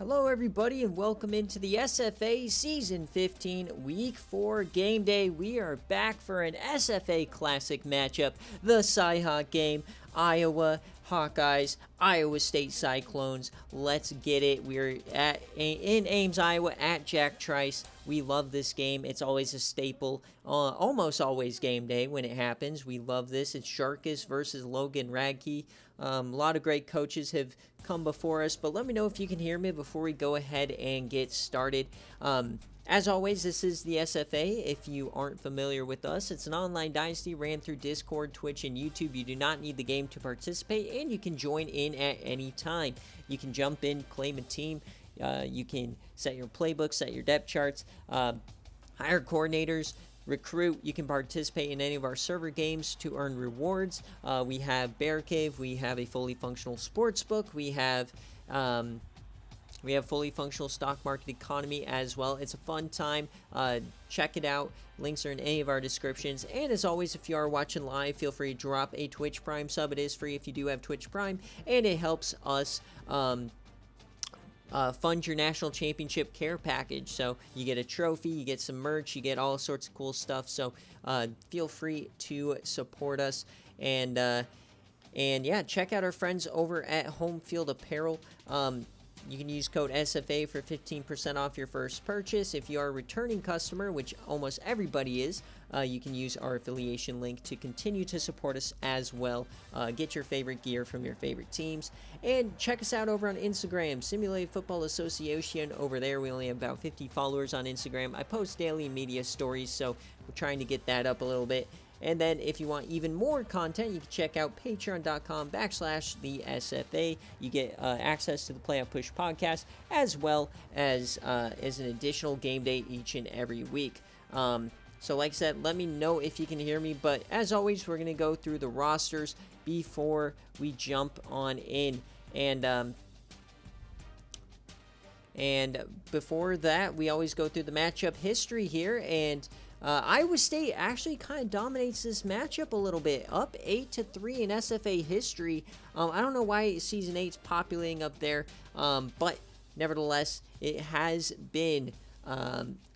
Hello everybody and welcome into the SFA Season 15 Week 4 Game Day. We are back for an SFA Classic matchup, the Cy-Hawk game, Iowa Hawkeyes, Iowa State Cyclones. Let's get it. We're in Ames, Iowa at Jack Trice. We love this game. It's always a staple, almost always game day when it happens. We love this. It's Sharkus versus Logan Radke. A lot of great coaches have come before us, but let me know if you can hear me before we go ahead and get started. As always, this is the SFA. If you aren't familiar with us, it's an online dynasty ran through Discord, Twitch, and YouTube. You do not need the game to participate, and you can join in at any time. You can jump in, claim a team. You can set your playbook, set your depth charts, hire coordinators, recruit. You can participate in any of our server games to earn rewards. We have BearCave. We have a fully functional sportsbook. We have fully functional stock market economy as well. It's a fun time. Check it out. Links are in any of our descriptions. And as always, if you are watching live, feel free to drop a Twitch Prime sub. It is free if you do have Twitch Prime, and it helps us fund your national championship care package. So you get a trophy, you get some merch, you get all sorts of cool stuff. So feel free to support us. And yeah, check out our friends over at Home Field Apparel. You can use code SFA for 15% off your first purchase. If you are a returning customer, which almost everybody is, you can use our affiliation link to continue to support us as well. Get your favorite gear from your favorite teams. And check us out over on Instagram, Simulated Football Association. Over there, we only have about 50 followers on Instagram. I post daily media stories, so we're trying to get that up a little bit. And then if you want even more content, you can check out patreon.com/the SFA. You get access to the Playoff Push podcast, as well as an additional game day each and every week. So like I said, let me know if you can hear me. But as always, we're going to go through the rosters before we jump on in. And before that, we always go through the matchup history here. And Iowa State actually kind of dominates this matchup a little bit, up 8-3 in SFA history. I don't know why Season 8's populating up there, but nevertheless, it has been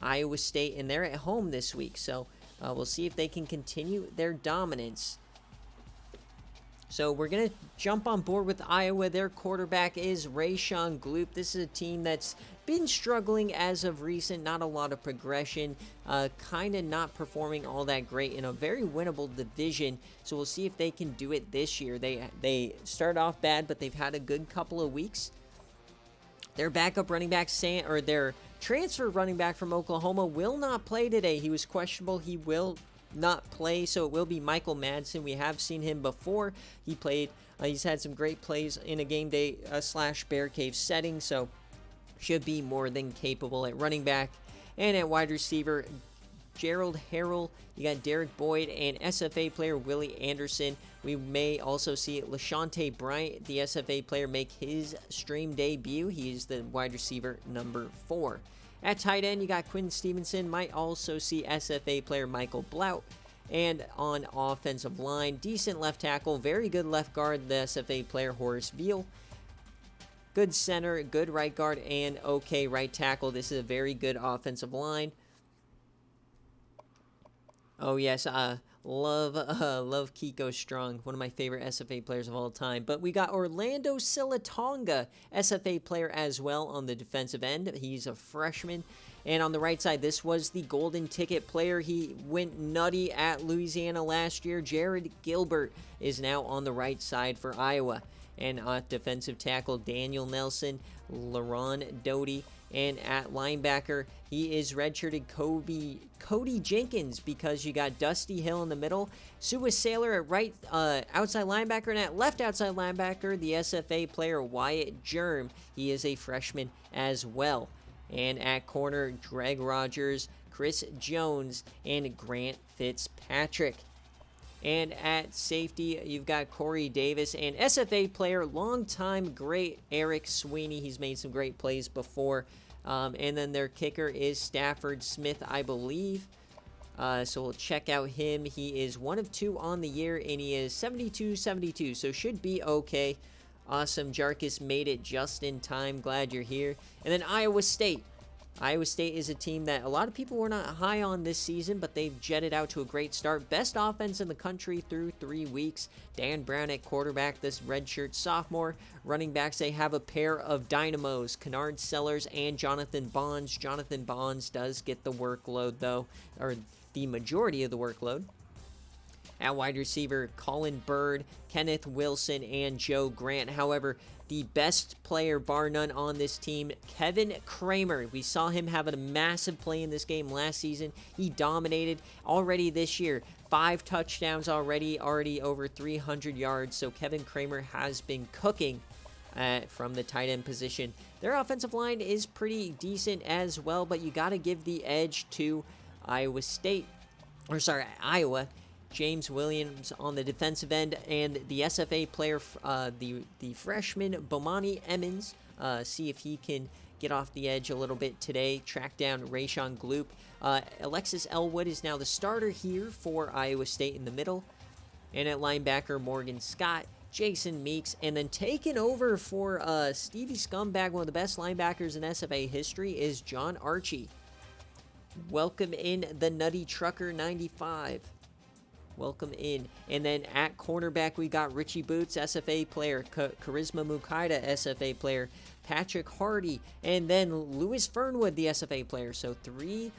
Iowa State, and they're at home this week. So we'll see if they can continue their dominance. So we're going to jump on board with Iowa. Their quarterback is Rayshon Gloop. This is a team that's been struggling as of recent. Not a lot of progression. Kind of not performing all that great in a very winnable division. So we'll see if they can do it this year. They started off bad, but they've had a good couple of weeks. Their backup running back, their transfer running back from Oklahoma, will not play today. He was questionable. He will not play, so it will be Michael Madsen. We have seen him before. He played. He's had some great plays in a game day / BearCave setting, so should be more than capable at running back. And at wide receiver, Gerald Harrell. You got Derek Boyd and SFA player Willie Anderson. We may also see LaShonte Bryant, the SFA player, make his stream debut. He is the wide receiver number 4. At tight end, you got Quinn Stevenson. Might also see SFA player Michael Blout. And on offensive line, decent left tackle, very good left guard, the SFA player Horace Veal. Good center, good right guard, and okay right tackle. This is a very good offensive line. Oh yes, love Kiko Strong, one of my favorite SFA players of all time. But we got Orlando Silatonga, SFA player as well on the defensive end. He's a freshman. And on the right side, this was the golden ticket player. He went nutty at Louisiana last year. Jared Gilbert is now on the right side for Iowa. And at defensive tackle, Daniel Nelson, LaRon Doty. And at linebacker, he is redshirted Cody Jenkins, because you got Dusty Hill in the middle. Sua Sailor at right outside linebacker, and at left outside linebacker, the SFA player Wyatt Germ. He is a freshman as well. And at corner, Greg Rogers, Chris Jones, and Grant Fitzpatrick. And at safety, you've got Corey Davis and SFA player, longtime great Eric Sweeney. He's made some great plays before. And then their kicker is Stafford Smith, I believe. So we'll check out him. He is 1 of 2 on the year, and he is 72-72, so should be okay. Awesome. Jarkus made it just in time. Glad you're here. And then Iowa State. Iowa State is a team that a lot of people were not high on this season, but they've jetted out to a great start. Best offense in the country through 3 weeks. Dan Brown at quarterback, this redshirt sophomore. Running backs, they have a pair of dynamos, Kennard Sellers and Jonathan Bonds. Jonathan Bonds does get the workload, though, or the majority of the workload. At wide receiver, Colin Bird, Kenneth Wilson, and Joe Grant. However, the best player, bar none, on this team, Kevin Kramer. We saw him having a massive play in this game last season. He dominated already this year. 5 touchdowns already over 300 yards. So Kevin Kramer has been cooking from the tight end position. Their offensive line is pretty decent as well, but you got to give the edge to Iowa. James Williams on the defensive end, and the SFA player, the freshman Bomani Emmons. See if he can get off the edge a little bit today. Track down Rayshon Gloop. Alexis Elwood is now the starter here for Iowa State in the middle. And at linebacker, Morgan Scott, Jason Meeks, and then taking over for Stevie Scumbag, one of the best linebackers in SFA history, is John Archie. Welcome in the Nutty Trucker 95. Welcome in. And then at cornerback, we got Richie Boots, SFA player, Charisma Mukaida, SFA player, Patrick Hardy, and then Lewis Fernwood, the SFA player. So 3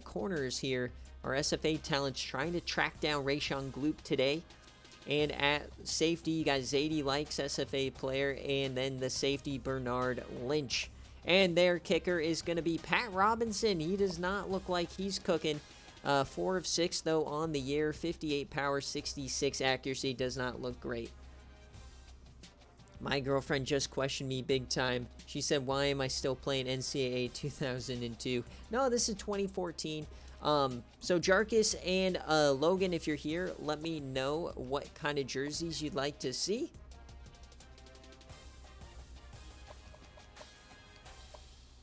corners here are SFA talents trying to track down Rayshon Gloop today. And at safety, you got Zadie Likes, SFA player, and then the safety, Bernard Lynch. And their kicker is going to be Pat Robinson. He does not look like he's cooking. 4 of 6, though, on the year. 58 power, 66 accuracy. Does not look great. My girlfriend just questioned me big time. She said, why am I still playing NCAA 2002? No, this is 2014. So Jarkus and Logan, if you're here, let me know what kind of jerseys you'd like to see.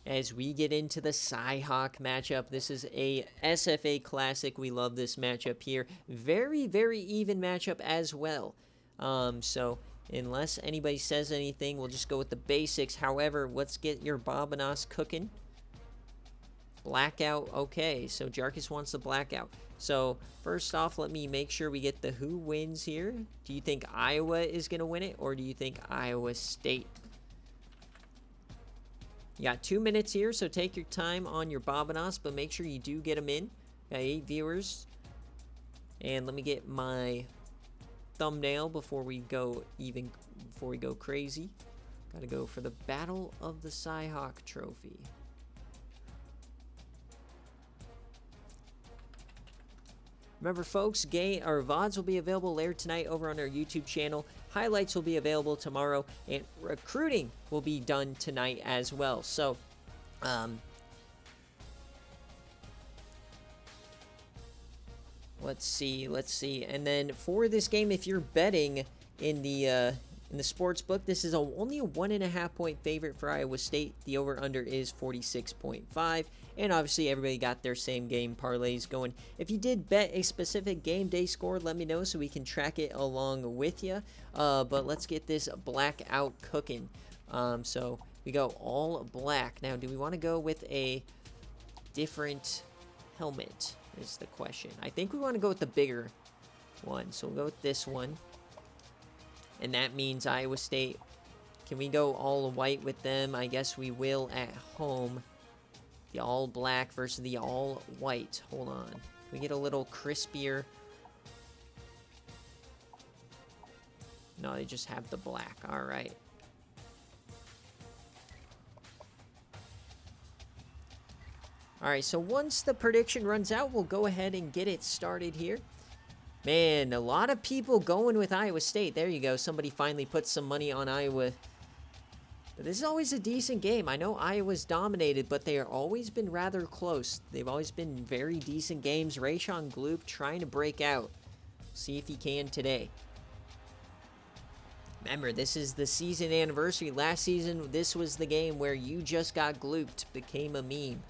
As we get into the Cy-Hawk matchup, this is a SFA classic. We love this matchup here. Very, very even matchup as well. So unless anybody says anything, we'll just go with the basics. However, let's get your Bobanos cooking. Blackout, okay. So Jarkus wants the blackout. So first off, let me make sure we get the who wins here. Do you think Iowa is going to win it, or do you think Iowa State? You got 2 minutes here, so take your time on your Bobanos, but make sure you do get them in. Got 8 viewers. And let me get my thumbnail before we go crazy. Gotta go for the Battle of the Cy-Hawk trophy. Remember, folks, VODs will be available later tonight over on our YouTube channel. Highlights will be available tomorrow, and recruiting will be done tonight as well. So, let's see. And then for this game, if you're betting in the sports book, this is only a 1.5 point favorite for Iowa State. The over/under is 46.5. And obviously, everybody got their same game parlays going. If you did bet a specific game day score, let me know so we can track it along with you. But let's get this blackout cooking. So we go all black. Now, do we want to go with a different helmet is the question. I think we want to go with the bigger one. So we'll go with this one. And that means Iowa State. Can we go all white with them? I guess we will at home. The all black versus the all white. Hold on. We get a little crispier. No, they just have the black. All right. All right, so once the prediction runs out, we'll go ahead and get it started here. Man, a lot of people going with Iowa State. There you go. Somebody finally put some money on Iowa. But this is always a decent game. I know Iowa's dominated, but they have always been rather close. They've always been very decent games. Rayshon Gloop trying to break out. See if he can today. Remember, this is the season anniversary. Last season, this was the game where you just got glooped. Became a meme.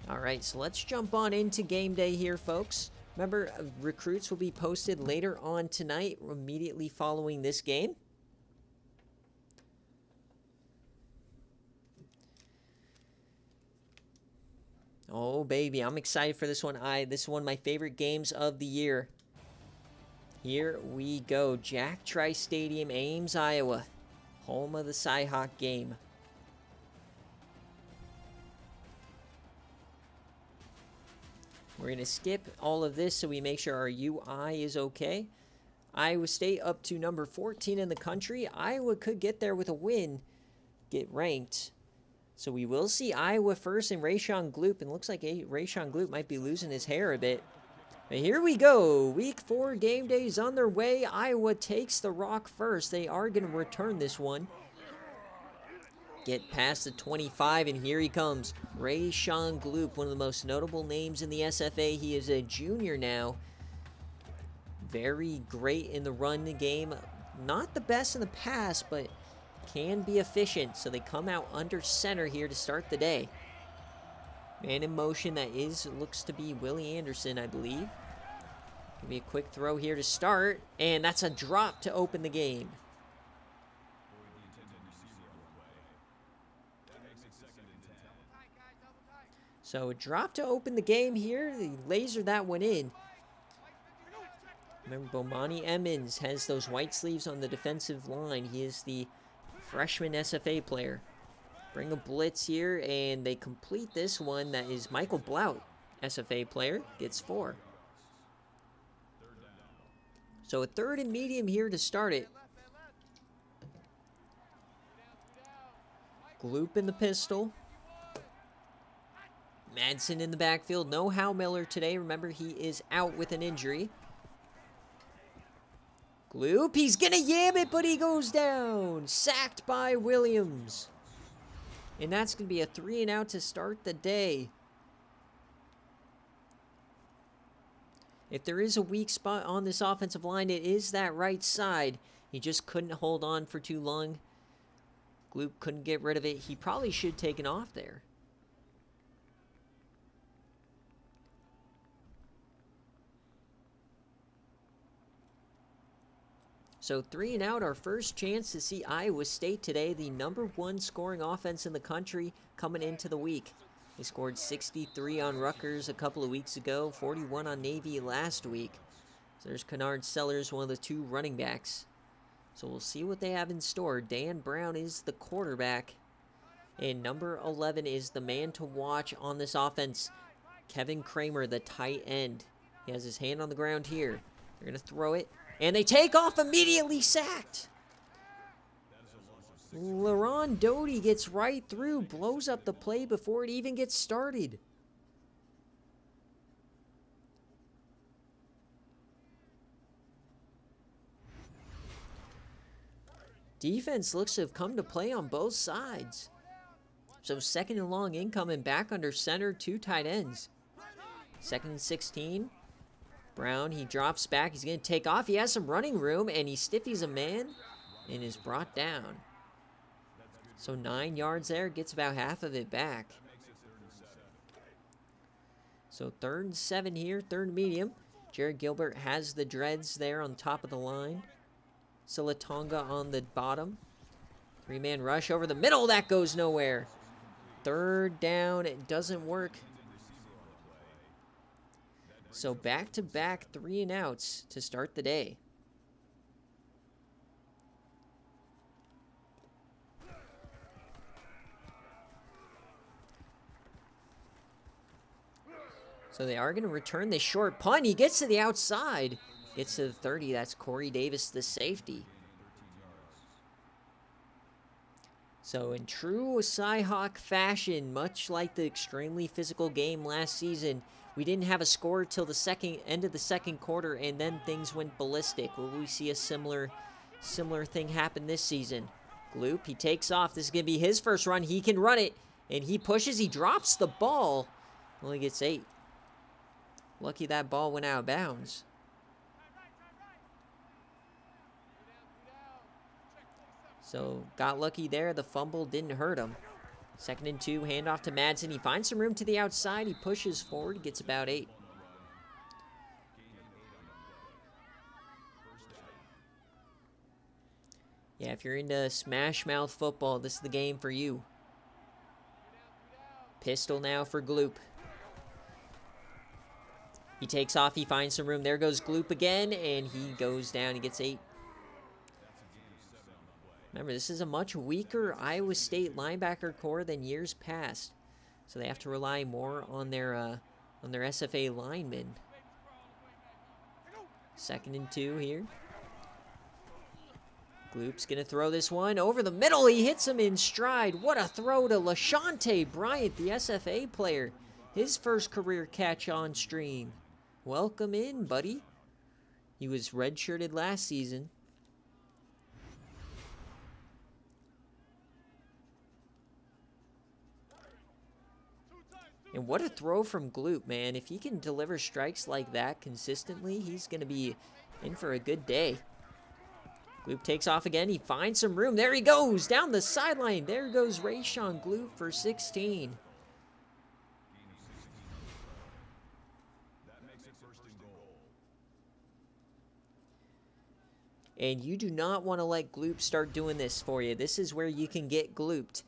All right, so let's jump on into game day here, folks. Remember, recruits will be posted later on tonight, immediately following this game. Oh, baby, I'm excited for this one. This is one of my favorite games of the year. Here we go. Jack Trice Stadium, Ames, Iowa. Home of the Cyhawk game. We're going to skip all of this so we make sure our UI is okay. Iowa State up to number 14 in the country. Iowa could get there with a win, get ranked. So we will see Iowa first and Rayshon Gloop. And looks like Rayshon Gloop might be losing his hair a bit. But here we go. Week 4 game days on their way. Iowa takes the rock first. They are going to return this one. Get past the 25, and here he comes. Rayshon Gloop, one of the most notable names in the SFA. He is a junior now. Very great in the run game. Not the best in the pass, but can be efficient. So they come out under center here to start the day. Man in motion, that looks to be Willie Anderson, I believe. Give me a quick throw here to start, and that's a drop to open the game. So a drop to open the game here. They laser that one in. Remember, Bomani Emmons has those white sleeves on the defensive line. He is the freshman SFA player. Bring a blitz here, and they complete this one. That is Michael Blout, SFA player, gets 4. So a third and medium here to start it. Gloop in the pistol. Madsen in the backfield. No Hal Miller today. Remember, he is out with an injury. Gloop, he's going to yam it, but he goes down. Sacked by Williams. And that's going to be a 3 and out to start the day. If there is a weak spot on this offensive line, it is that right side. He just couldn't hold on for too long. Gloop couldn't get rid of it. He probably should have taken off there. So 3 and out, our first chance to see Iowa State today, the #1 scoring offense in the country coming into the week. They scored 63 on Rutgers a couple of weeks ago, 41 on Navy last week. So there's Kennard Sellers, one of the 2 running backs. So we'll see what they have in store. Dan Brown is the quarterback. And number 11 is the man to watch on this offense. Kevin Kramer, the tight end. He has his hand on the ground here. They're going to throw it. And they take off, immediately sacked. LaRon Doty gets right through, blows up the play before it even gets started. Defense looks to have come to play on both sides. So 2nd and long incoming, back under center, 2 tight ends. 2nd and 16. Brown, he drops back. He's going to take off. He has some running room, and he stiffies a man and is brought down. So 9 yards there, gets about half of it back. So 3rd and 7 here, 3rd medium. Jared Gilbert has the dreads there on top of the line. Silatonga on the bottom. 3-man rush over the middle. That goes nowhere. 3rd down. It doesn't work. So back-to-back 3 and outs to start the day. So they are going to return this short punt. He gets to the outside. Gets to the 30. That's Corey Davis, the safety. So in true Cyhawk fashion, much like the extremely physical game last season, we didn't have a score till the end of the second quarter, and then things went ballistic. Will we see a similar thing happen this season? Gloop, he takes off. This is going to be his first run. He can run it, and he pushes. He drops the ball. Only gets 8. Lucky that ball went out of bounds. So got lucky there. The fumble didn't hurt him. 2nd and 2, handoff to Madsen. He finds some room to the outside. He pushes forward, gets about 8. Yeah, if you're into Smash Mouth football, this is the game for you. Pistol now for Gloop. He takes off, he finds some room. There goes Gloop again, and he goes down. He gets 8. Remember, this is a much weaker Iowa State linebacker core than years past. So they have to rely more on their SFA linemen. 2nd and 2 here. Gloop's going to throw this one over the middle. He hits him in stride. What a throw to LaShonte Bryant, the SFA player. His first career catch on stream. Welcome in, buddy. He was redshirted last season. And what a throw from Gloop, man. If he can deliver strikes like that consistently, he's going to be in for a good day. Gloop takes off again. He finds some room. There he goes, down the sideline. There goes Rayshon Gloop for 16. And you do not want to let Gloop start doing this for you. This is where you can get Glooped.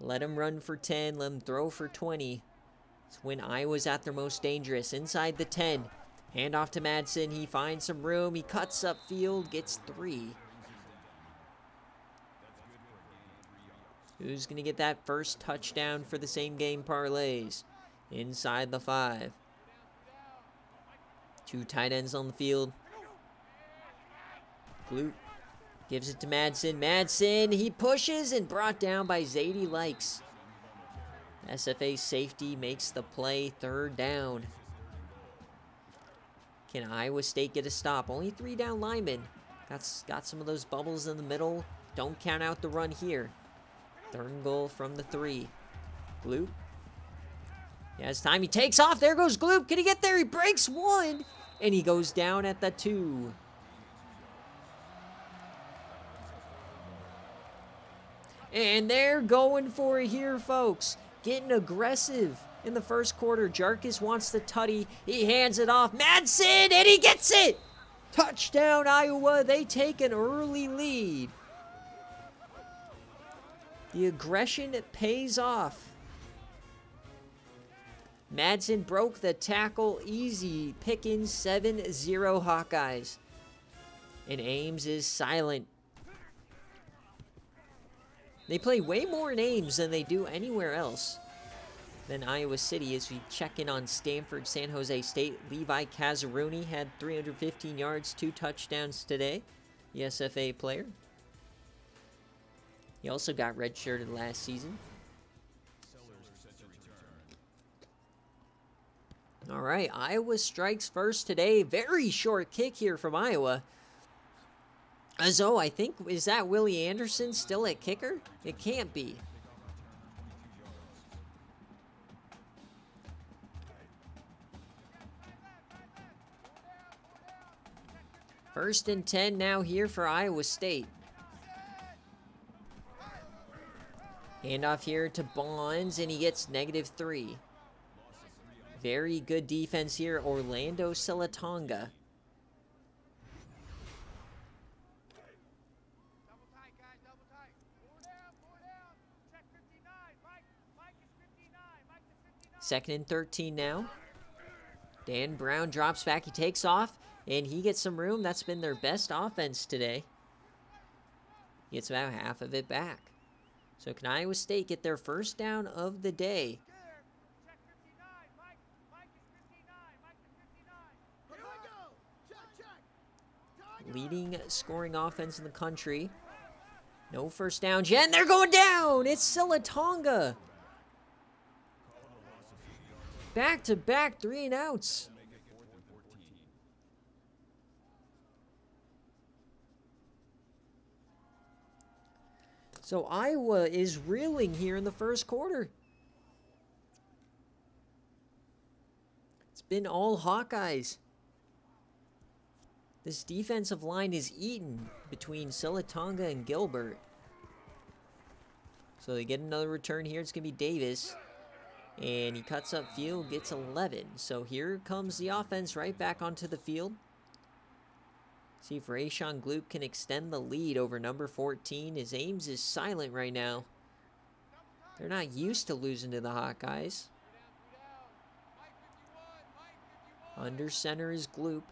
Let him run for 10. Let him throw for 20. It's when Iowa's at their most dangerous. Inside the 10. Hand off to Madsen. He finds some room. He cuts upfield. Gets 3. Who's going to get that first touchdown for the same game parlays? Inside the 5. 2 tight ends on the field. Gloop gives it to Madsen. Madsen, he pushes and brought down by Zadie Likes. SFA safety makes the play. 3rd down. Can Iowa State get a stop? Only 3 down linemen. Got some of those bubbles in the middle. Don't count out the run here. 3rd and goal from the 3. Gloop. He has time. He takes off. There goes Gloop. Can he get there? He breaks 1. And he goes down at the 2. And they're going for it here, folks. Getting aggressive in the first quarter. Jarkus wants the tutty. He hands it off. Madsen, and he gets it! Touchdown, Iowa. They take an early lead. The aggression pays off. Madsen broke the tackle. Easy pickings. 7-0 Hawkeyes. And Ames is silent. They play way more in Ames than they do anywhere else than Iowa City as we check in on Stanford, San Jose State. Levi Kazaruni had 315 yards, 2 touchdowns today, the SFA player. He also got redshirted last season. All right, Iowa strikes first today. Very short kick here from Iowa. So I think, is that Willie Anderson still at kicker? It can't be. First and 10 now here for Iowa State. Handoff here to Bonds, and he gets -3. Very good defense here, Orlando Silatonga. Second and 13 now. Dan Brown drops back. He takes off, and he gets some room. That's been their best offense today. He gets about half of it back. So can Iowa State get their first down of the day? Leading scoring offense in the country. No first downs yet, and they're going down. It's Silatonga. Back-to-back 3 and outs. So Iowa is reeling here in the first quarter. It's been all Hawkeyes. This defensive line is eaten between Silatonga and Gilbert. So they get another return here. It's going to be Davis. And he cuts up field, gets 11. So here comes the offense right back onto the field. See if Rayshawn Gloop can extend the lead over number 14. His Ames is silent right now. They're not used to losing to the Hawkeyes. Under center is Gloop.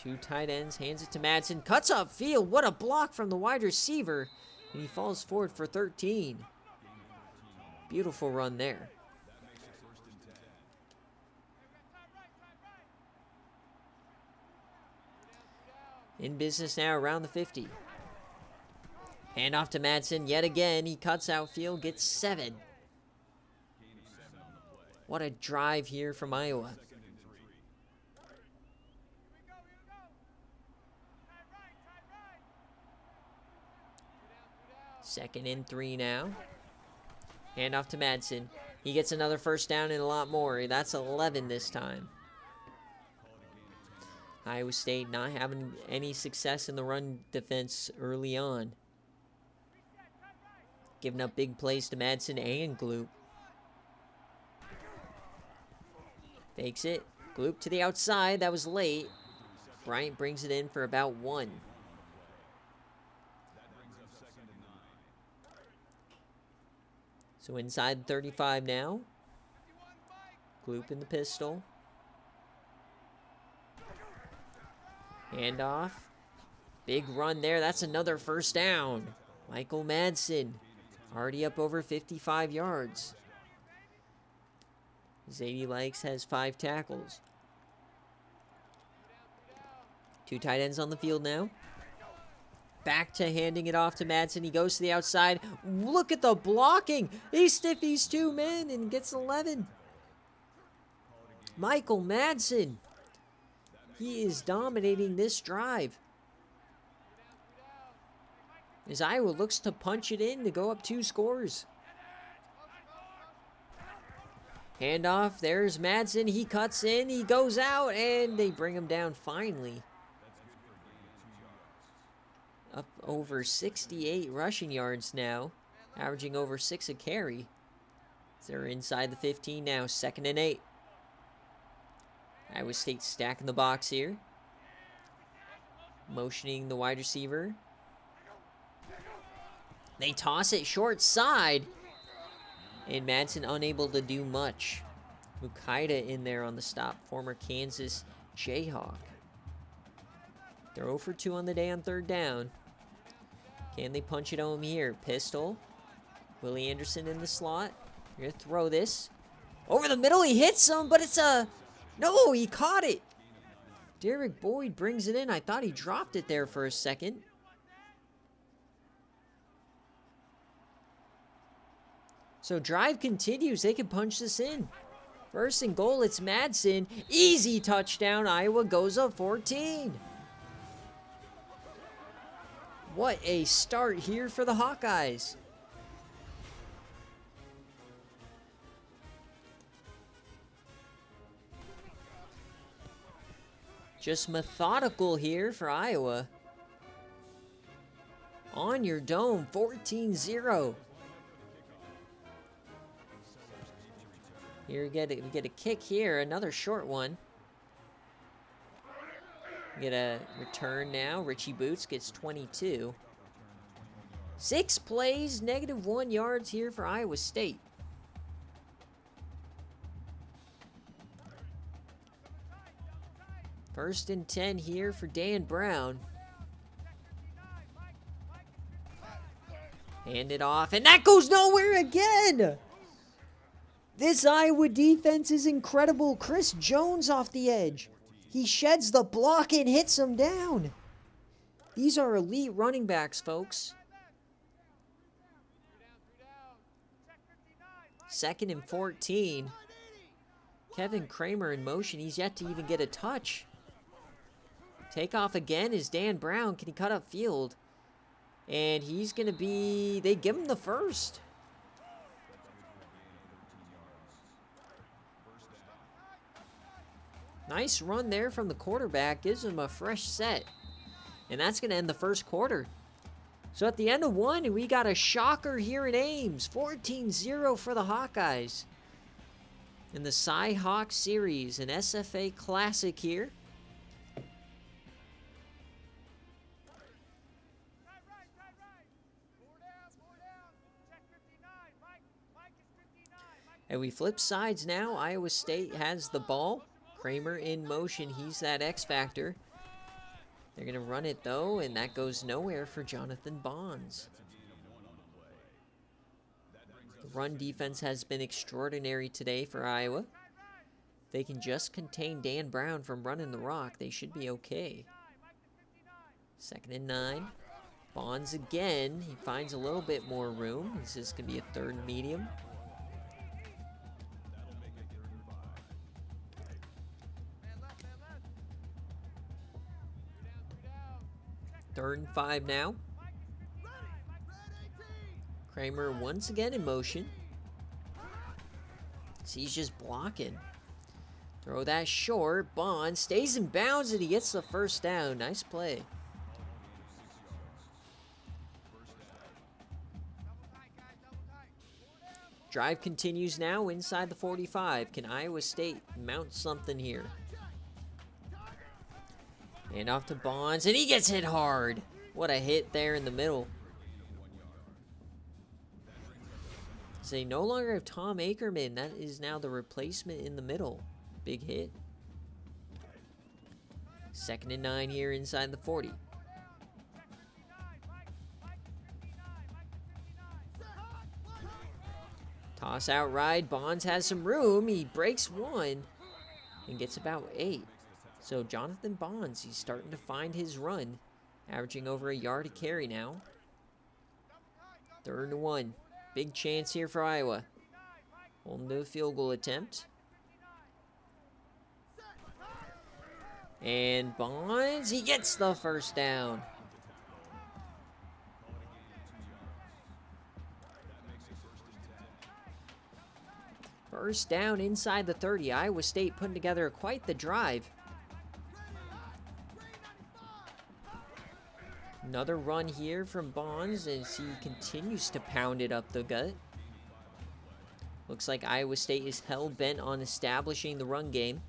2 tight ends, hands it to Madsen. Cuts up field. What a block from the wide receiver. And he falls forward for 13. Beautiful run there. In business now around the 50. Hand off to Madsen yet again. He cuts outfield, gets 7. What a drive here from Iowa. Second and 3 now. Hand off to Madsen. He gets another first down and a lot more. That's 11 this time. Iowa State not having any success in the run defense early on. Giving up big plays to Madsen and Gloop. Fakes it. Gloop to the outside. That was late. Bryant brings it in for about 1. So inside 35 now. Gloop in the pistol. Handoff. Big run there. That's another first down. Michael Madsen already up over 55 yards. Zadie Likes has 5 tackles. 2 tight ends on the field now. Back to handing it off to Madsen. He goes to the outside. Look at the blocking. He stiffies 2 men and gets 11. Michael Madsen. He is dominating this drive. As Iowa looks to punch it in to go up 2 scores. Handoff. There's Madsen. He cuts in. He goes out. And they bring him down finally. Up over 68 rushing yards now. Averaging over 6 a carry. They're inside the 15 now. 2nd and 8. Iowa State stacking the box here. Motioning the wide receiver. They toss it short side. And Madsen unable to do much. Mukaida in there on the stop. Former Kansas Jayhawk. They're 0 for 2 on the day on 3rd down. Can they punch it home here? Pistol. Willie Anderson in the slot. You're going to throw this. Over the middle. He hits him, but it's a... No, he caught it. Derek Boyd brings it in. I thought he dropped it there for a second. So drive continues. They can punch this in. 1st and goal. It's Madsen. Easy touchdown. Iowa goes up 14. What a start here for the Hawkeyes. Just methodical here for Iowa. On your dome, 14-0. Here we get a kick here, another short one. We get a return now. Richie Boots gets 22. 6 plays, -1 yards here for Iowa State. First and 10 here for Dan Brown. Hand it off, and that goes nowhere again! This Iowa defense is incredible. Chris Jones off the edge. He sheds the block and hits him down. These are elite running backs, folks. 2nd and 14. Kevin Kramer in motion. He's yet to even get a touch. Takeoff again is Dan Brown. Can he cut up field? And he's going to be... They give him the first. Nice run there from the quarterback. Gives him a fresh set. And that's going to end the first quarter. So at the end of 1, we got a shocker here in Ames. 14-0 for the Hawkeyes. In the Cy-Hawk Series, an SFA Classic here. And we flip sides now. Iowa State has the ball. Kramer in motion. He's that X factor. They're going to run it, though, and that goes nowhere for Jonathan Bonds. The run defense has been extraordinary today for Iowa. If they can just contain Dan Brown from running the rock, they should be okay. 2nd and 9. Bonds again. He finds a little bit more room. This is going to be a 3rd and medium. Third and 5 now. Kramer once again in motion. So he's just blocking. Throw that short. Bond stays in bounds and he gets the first down. Nice play. Drive continues now inside the 45. Can Iowa State mount something here? And off to Bonds, and he gets hit hard. What a hit there in the middle. So they no longer have Tom Ackerman. That is now the replacement in the middle. Big hit. 2nd and 9 here inside the 40. Toss out ride. Bonds has some room. He breaks one and gets about 8. So Jonathan Bonds, he's starting to find his run, averaging over a yard a carry now. 3rd and 1. Big chance here for Iowa. Holding to a field goal attempt. And Bonds, he gets the first down. First down inside the 30. Iowa State putting together quite the drive. Another run here from Bonds as he continues to pound it up the gut. Looks like Iowa State is hell-bent on establishing the run game.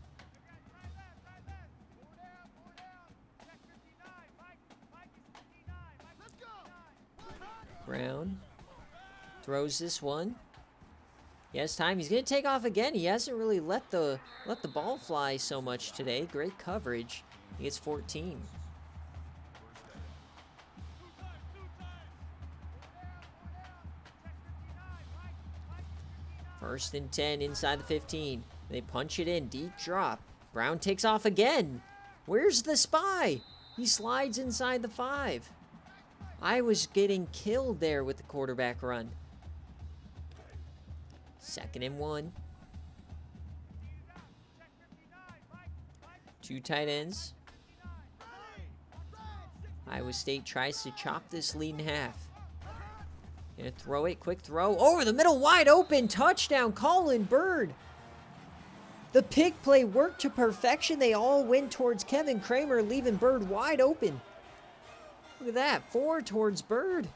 Brown throws this one. He has time. He's going to take off again. He hasn't really let the ball fly so much today. Great coverage. He gets 14. First and 10 inside the 15. They punch it in. Deep drop. Brown takes off again. Where's the spy? He slides inside the 5. I was getting killed there with the quarterback run. 2nd and 1. 2 tight ends. Iowa State tries to chop this lead in half. Gonna throw it, quick throw, over the middle, wide open, touchdown, Colin Bird. The pick play worked to perfection. They all went towards Kevin Kramer, leaving Bird wide open. Look at that, 4 towards Bird.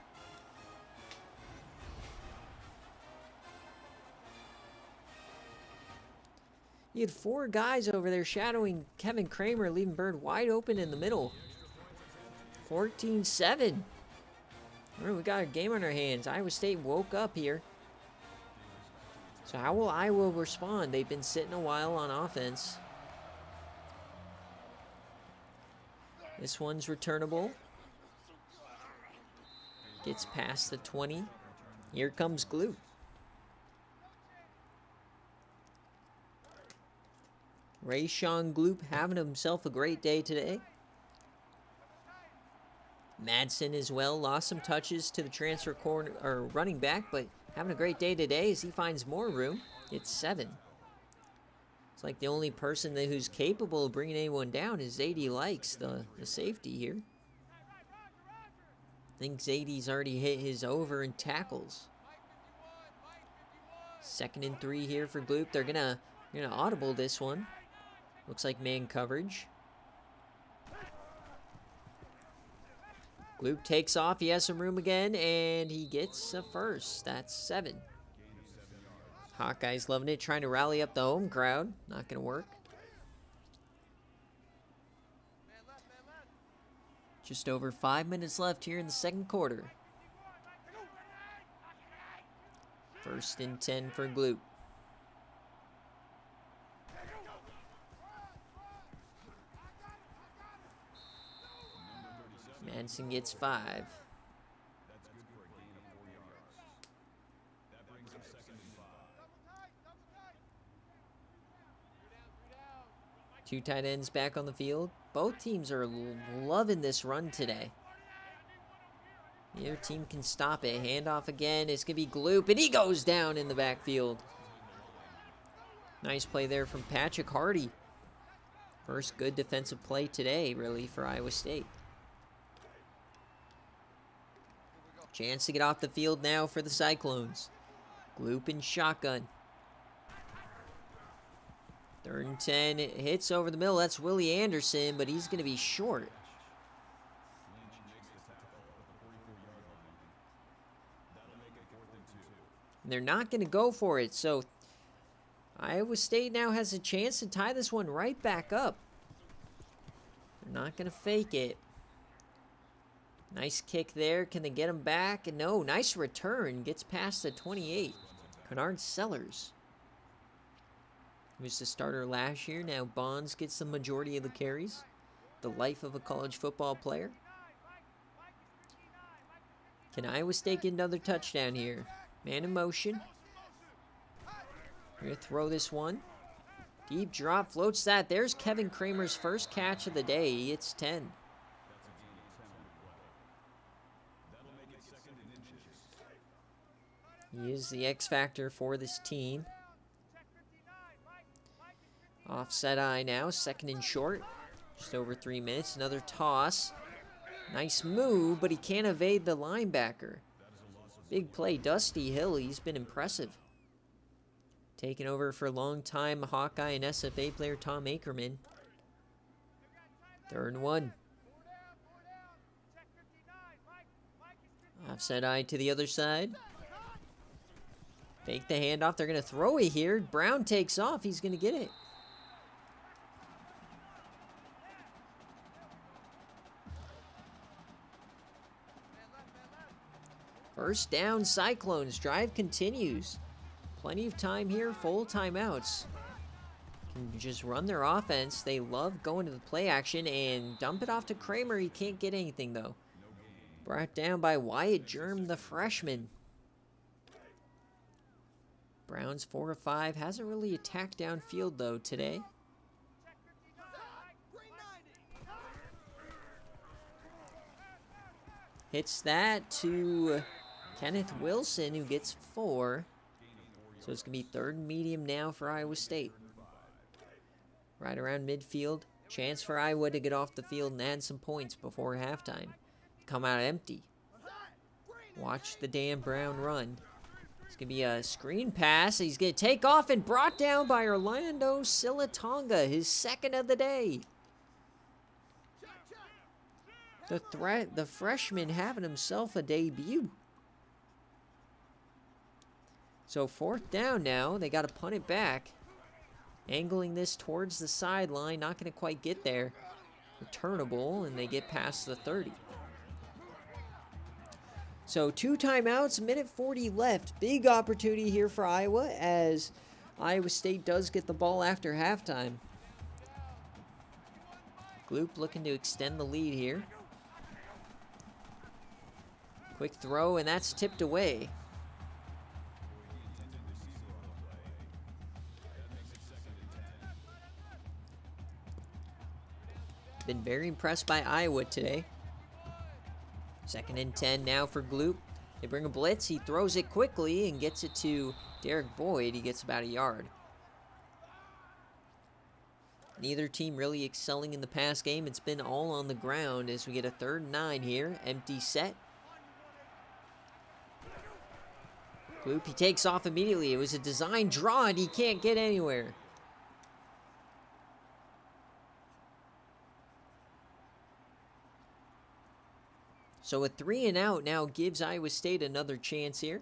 You had 4 guys over there shadowing Kevin Kramer, leaving Bird wide open in the middle. 14-7. All right, we got a game on our hands. Iowa State woke up here. So how will Iowa respond? They've been sitting a while on offense. This one's returnable. Gets past the 20. Here comes Gloop. Rayshon Gloop having himself a great day today. Madsen as well, lost some touches to the transfer corner or running back, but having a great day today as he finds more room. It's 7. It's like the only person who's capable of bringing anyone down is Zadie Likes, the safety here. I think Zadie's already hit his over in tackles. 2nd and 3 here for Gloop. They're gonna audible this one. Looks like man coverage. Gloop takes off. He has some room again, and he gets a first. That's 7. Hawkeyes loving it, trying to rally up the home crowd. Not going to work. Just over 5 minutes left here in the second quarter. 1st and 10 for Gloop. Jensen gets 5. Two tight ends back on the field. Both teams are loving this run today. Neither team can stop it. Handoff again. It's going to be Gloop, and he goes down in the backfield. Nice play there from Patrick Hardy. First good defensive play today, really, for Iowa State. Chance to get off the field now for the Cyclones. Gloop and shotgun. 3rd and 10, it hits over the middle. That's Willie Anderson, but he's going to be short. And they're not going to go for it, so Iowa State now has a chance to tie this one right back up. They're not going to fake it. Nice kick there. Can they get him back? No, nice return. Gets past the 28. Kennard Sellers. He was the starter last year. Now Bonds gets the majority of the carries. The life of a college football player. Can Iowa State get another touchdown here? Man in motion. We're going to throw this one. Deep drop, floats that. There's Kevin Kramer's first catch of the day. It's 10. He is the X factor for this team. Offset eye now, 2nd and short. Just over 3 minutes. Another toss. Nice move, but he can't evade the linebacker. Big play, Dusty Hill. He's been impressive. Taking over for a long time, Hawkeye and SFA player Tom Ackerman. 3rd and 1. Offset eye to the other side. Fake the handoff. They're going to throw it here. Brown takes off. He's going to get it. First down, Cyclones. Drive continues. Plenty of time here. Full timeouts. Can just run their offense. They love going to the play action and dump it off to Kramer. He can't get anything, though. Brought down by Wyatt Germ, the freshman. Brown's 4 of 5. Hasn't really attacked downfield, though, today. Hits that to Kenneth Wilson, who gets 4. So it's going to be 3rd and medium now for Iowa State. Right around midfield. Chance for Iowa to get off the field and add some points before halftime. Come out empty. Watch the Dan Brown run. It's going to be a screen pass. He's going to take off and brought down by Orlando Silatonga, his 2nd of the day. The freshman having himself a debut. So 4th down now. They got to punt it back. Angling this towards the sideline. Not going to quite get there. Returnable, and they get past the 30. So 2 timeouts, minute 40 left. Big opportunity here for Iowa as Iowa State does get the ball after halftime. Gloop looking to extend the lead here. Quick throw, and that's tipped away. Been very impressed by Iowa today. 2nd and 10 now for Gloop. They bring a blitz. He throws it quickly and gets it to Derek Boyd. He gets about a yard. Neither team really excelling in the pass game. It's been all on the ground as we get a 3rd and 9 here. Empty set. Gloop, he takes off immediately. It was a design draw, and he can't get anywhere. So a 3 and out now gives Iowa State another chance here.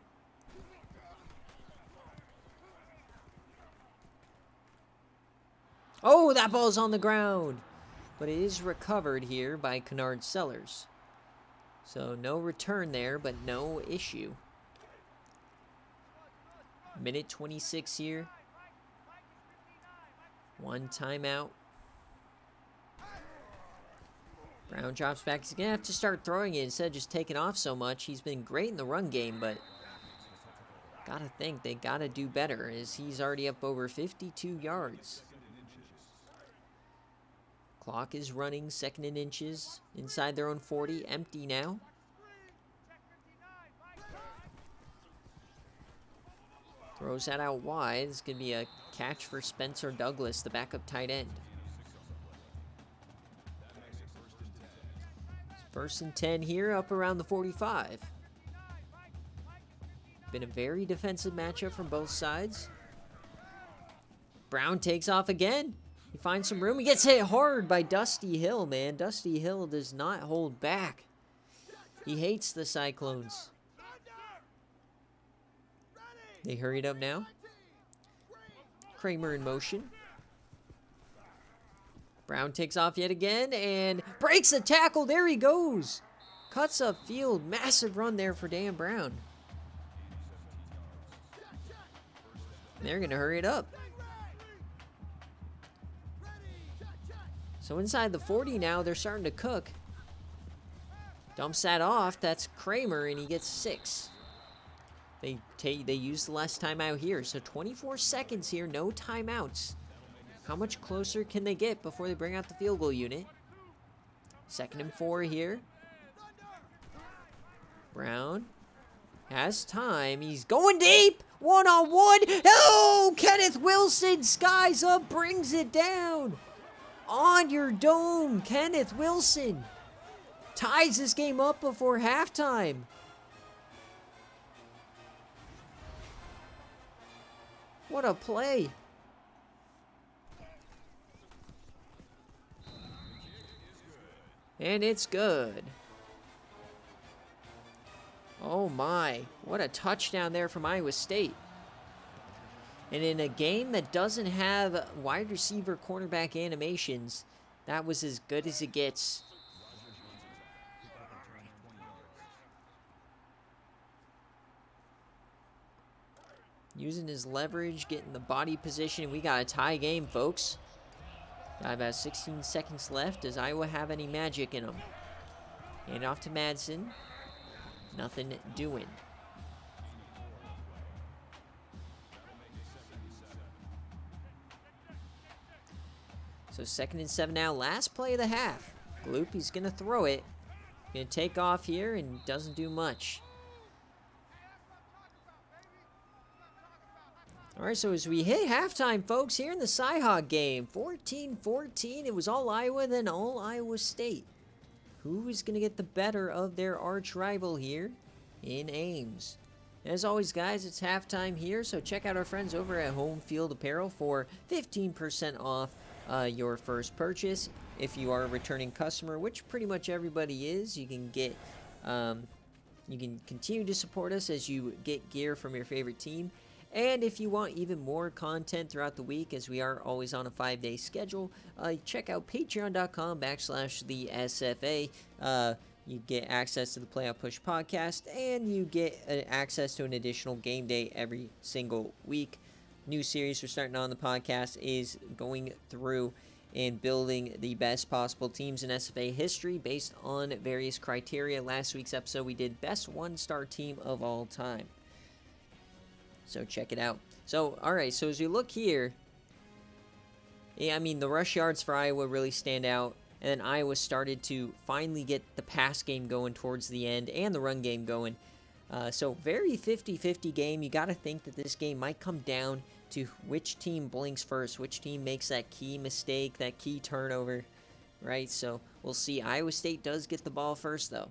Oh, that ball's on the ground. But it is recovered here by Kennard Sellers. So no return there, but no issue. Minute 26 here. 1 timeout. Brown drops back. He's going to have to start throwing it instead of just taking off so much. He's been great in the run game, but gotta think they gotta do better as he's already up over 52 yards. Clock is running, 2nd and inches, inside their own 40, empty now. Throws that out wide. It's going to be a catch for Spencer Douglas, the backup tight end. 1st and 10 here, up around the 45. Been a very defensive matchup from both sides. Brown takes off again. He finds some room. He gets hit hard by Dusty Hill, man. Dusty Hill does not hold back. He hates the Cyclones. They hurried up now. Kramer in motion. Brown takes off yet again and breaks the tackle. There he goes. Cuts up field. Massive run there for Dan Brown. They're going to hurry it up. So inside the 40 now, they're starting to cook. Dumps that off. That's Kramer, and he gets 6. They use the last timeout here. So 24 seconds here, no timeouts. How much closer can they get before they bring out the field goal unit? 2nd and 4 here. Brown has time. He's going deep. 1-on-1. Oh, Kenneth Wilson skies up, brings it down. On your dome, Kenneth Wilson ties this game up before halftime. What a play. And it's good. Oh my, what a touchdown there from Iowa State. And in a game that doesn't have wide receiver cornerback animations, that was as good as it gets. Using his leverage, getting the body position. We got a tie game, folks. Got about 16 seconds left. Does Iowa have any magic in them? Hand off to Madsen. Nothing doing. So 2nd and 7 now. Last play of the half. Gloop, he's going to throw it. Going to take off here and doesn't do much. All right, so as we hit halftime, folks, here in the Cyhawk game, 14-14, it was all Iowa, then all Iowa State. Who is going to get the better of their arch rival here in Ames? As always, guys, it's halftime here, so check out our friends over at Home Field Apparel for 15% off your first purchase. If you are a returning customer, which pretty much everybody is, you can get, you can continue to support us as you get gear from your favorite team. And if you want even more content throughout the week, as we are always on a 5-day schedule, check out patreon.com/the SFA. You get access to the Playoff Push podcast, and you get access to an additional game day every single week. New series we're starting on the podcast is going through and building the best possible teams in SFA history based on various criteria. Last week's episode, we did best 1-star team of all time. So check it out. So, all right, so as you look here, yeah, I mean, the rush yards for Iowa really stand out. And then Iowa started to finally get the pass game going towards the end and the run game going. So very 50-50 game. You got to think that this game might come down to which team blinks first, which team makes that key mistake, that key turnover, right? So we'll see. Iowa State does get the ball first, though.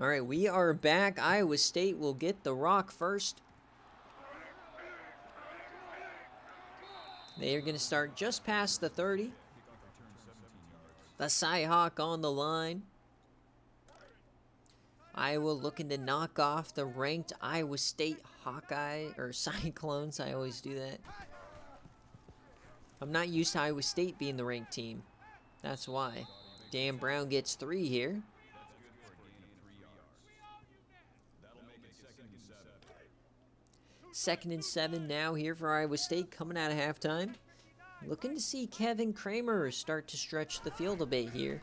All right, we are back. Iowa State will get the rock first. They are going to start just past the 30. The Cyhawk on the line. Iowa looking to knock off the ranked Iowa State Hawkeye, or Cyclones. I always do that. I'm not used to Iowa State being the ranked team. That's why. Dan Brown gets 3 here. 2nd and 7 now here for Iowa State coming out of halftime. Looking to see Kevin Kramer start to stretch the field a bit here.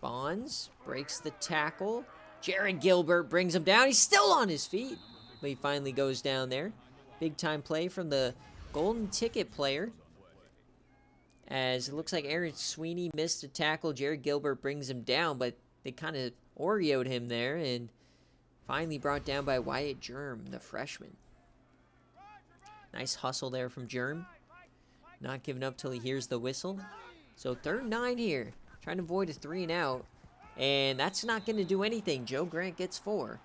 Bonds breaks the tackle. Jared Gilbert brings him down. He's still on his feet, but he finally goes down there. Big time play from the golden ticket player. As it looks like Aaron Sweeney missed a tackle. Jared Gilbert brings him down, but they kind of Oreo'd him there and finally brought down by Wyatt Germ, the freshman. Nice hustle there from Germ. Not giving up till he hears the whistle. So 3rd and 9 here. Trying to avoid a 3 and out. And that's not going to do anything. Joe Grant gets 4.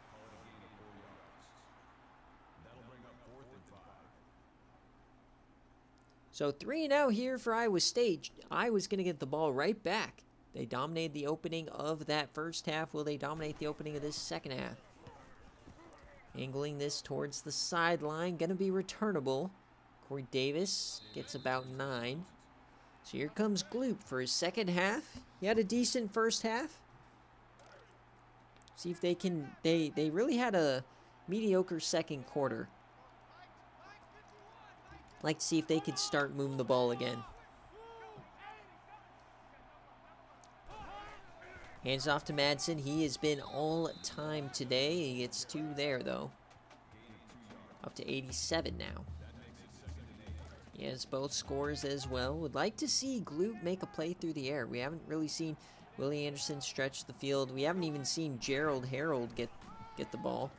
So 3 and out here for Iowa State. Iowa's going to get the ball right back. They dominated the opening of that first half. Will they dominate the opening of this second half? Angling this towards the sideline. Going to be returnable. Corey Davis gets about 9. So here comes Gloop for his second half. He had a decent first half. See if they can... They really had a mediocre second quarter. Like to see if they could start moving the ball again. Hands off to Madsen. He has been all time today. He gets 2 there, though. Up to 87 now. He has both scores as well. Would like to see Gloop make a play through the air. We haven't really seen Willie Anderson stretch the field. We haven't even seen Gerald Harold get the ball.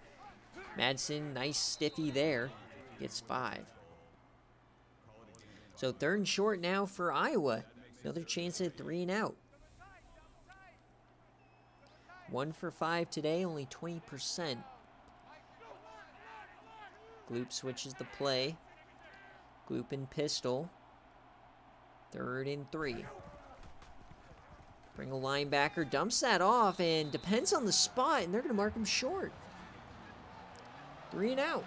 Madsen, nice stiffy there. Gets 5. So 3rd and short now for Iowa. Another chance at 3 and out. 1 for 5 today, only 20%. Gloop switches the play. Gloop and pistol. 3rd and 3. Bring a linebacker, dumps that off, and depends on the spot, and they're going to mark him short. 3 and out.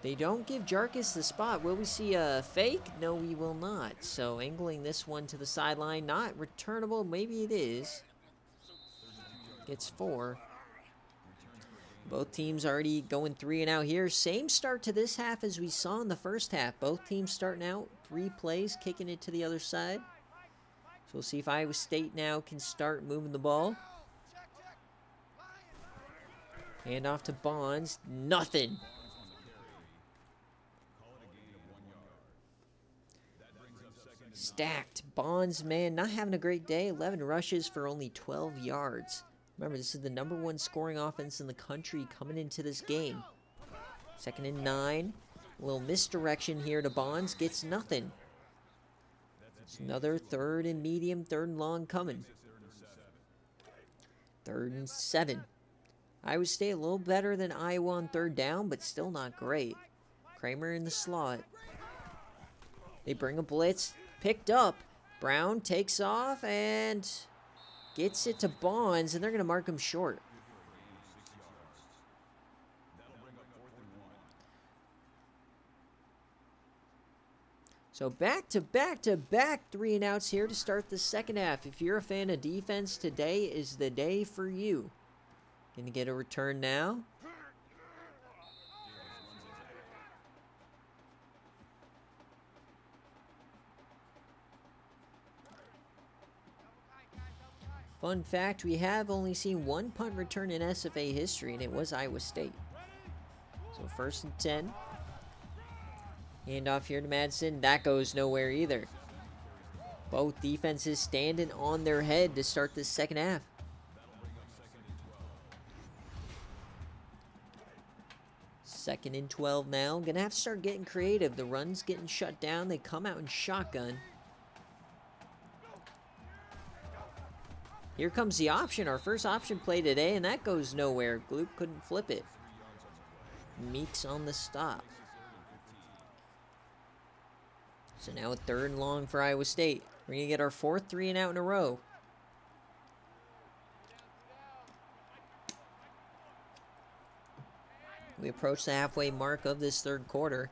They don't give Jarkus the spot. Will we see a fake? No, we will not. So angling this one to the sideline. Not returnable. Maybe it is. Gets 4. Both teams already going 3 and out here. Same start to this half as we saw in the first half. Both teams starting out 3 plays, kicking it to the other side. So we'll see if Iowa State now can start moving the ball. Hand off to Bonds. Nothing. Stacked. Bonds, man, not having a great day. 11 rushes for only 12 yards. Remember, this is the #1 scoring offense in the country coming into this game. 2nd and 9. A little misdirection here to Bonds. Gets nothing. It's another 3rd and medium, 3rd and long coming. 3rd and 7. Iowa State a little better than Iowa on 3rd down, but still not great. Kramer in the slot. They bring a blitz. Picked up. Brown takes off and gets it to Bonds, and they're going to mark him short. So back to back 3 and outs here to start the second half. If you're a fan of defense, today is the day for you. Going to get a return now. Fun fact, we have only seen 1 punt return in SFA history, and it was Iowa State. So 1st and 10. Hand off here to Madsen. That goes nowhere either. Both defenses standing on their head to start this second half. Second and 12 now. Gonna have to start getting creative. The run's getting shut down. They come out in shotgun. Here comes the option, our first option play today, and that goes nowhere. Gloop couldn't flip it. Meeks on the stop. So now a 3rd and long for Iowa State. We're going to get our 4th 3 and out in a row. We approach the halfway mark of this 3rd quarter.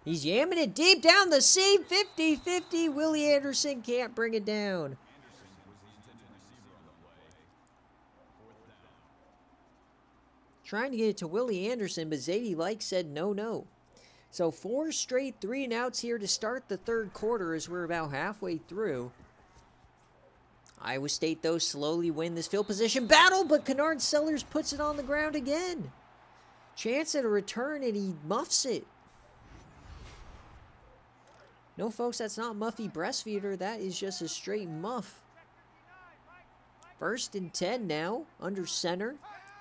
He's yamming it deep down the seam. 50-50. Willie Anderson can't bring it down. Trying to get it to Willie Anderson, but Zadie Like said no. So 4 straight 3-and-outs here to start the third quarter as we're about halfway through. Iowa State, though, slowly win this field position battle, but Kennard Sellers puts it on the ground again. Chance at a return, and he muffs it. No, folks, that's not Muffy Breastfeeder. That is just a straight muff. 1st and 10 now, under center.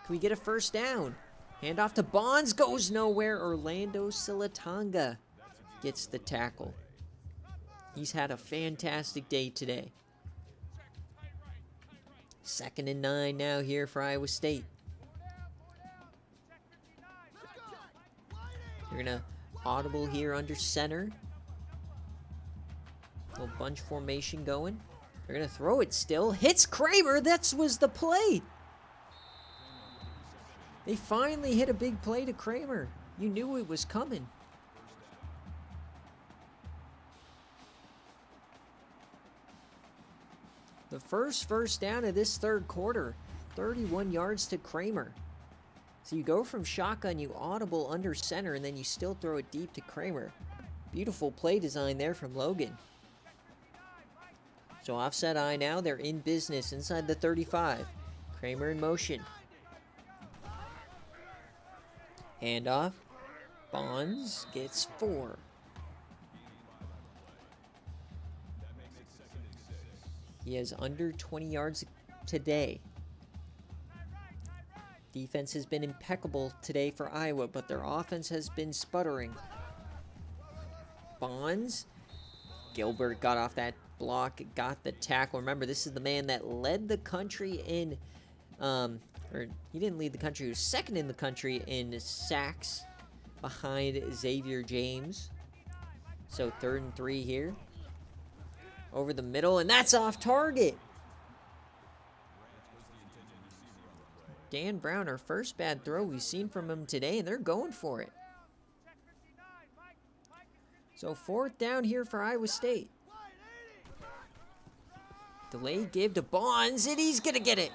Can we get a first down? Handoff to Bonds, goes nowhere. Orlando Silatanga gets the tackle. He's had a fantastic day today. 2nd and 9 now here for Iowa State. They're going to audible here under center. Little bunch formation going. They're going to throw it still. Hits Kramer. That was the play. They finally hit a big play to Kramer. You knew it was coming. The first down of this third quarter. 31 yards to Kramer. So you go from shotgun, you audible under center, and then you still throw it deep to Kramer. Beautiful play design there from Logan. So offset eye now. They're in business inside the 35. Kramer in motion. Handoff. Bonds gets 4. He has under 20 yards today. Defense has been impeccable today for Iowa, but their offense has been sputtering. Bonds. Gilbert got off that block, got the tackle. Remember, this is the man that led the country in, or he didn't lead the country, he was 2nd in the country in sacks behind Xavier James. So 3rd and 3 here. Over the middle, and that's off target. Dan Brown, our first bad throw we've seen from him today, and they're going for it. So 4th down here for Iowa State. Delay give to Bonds, and he's going to get it.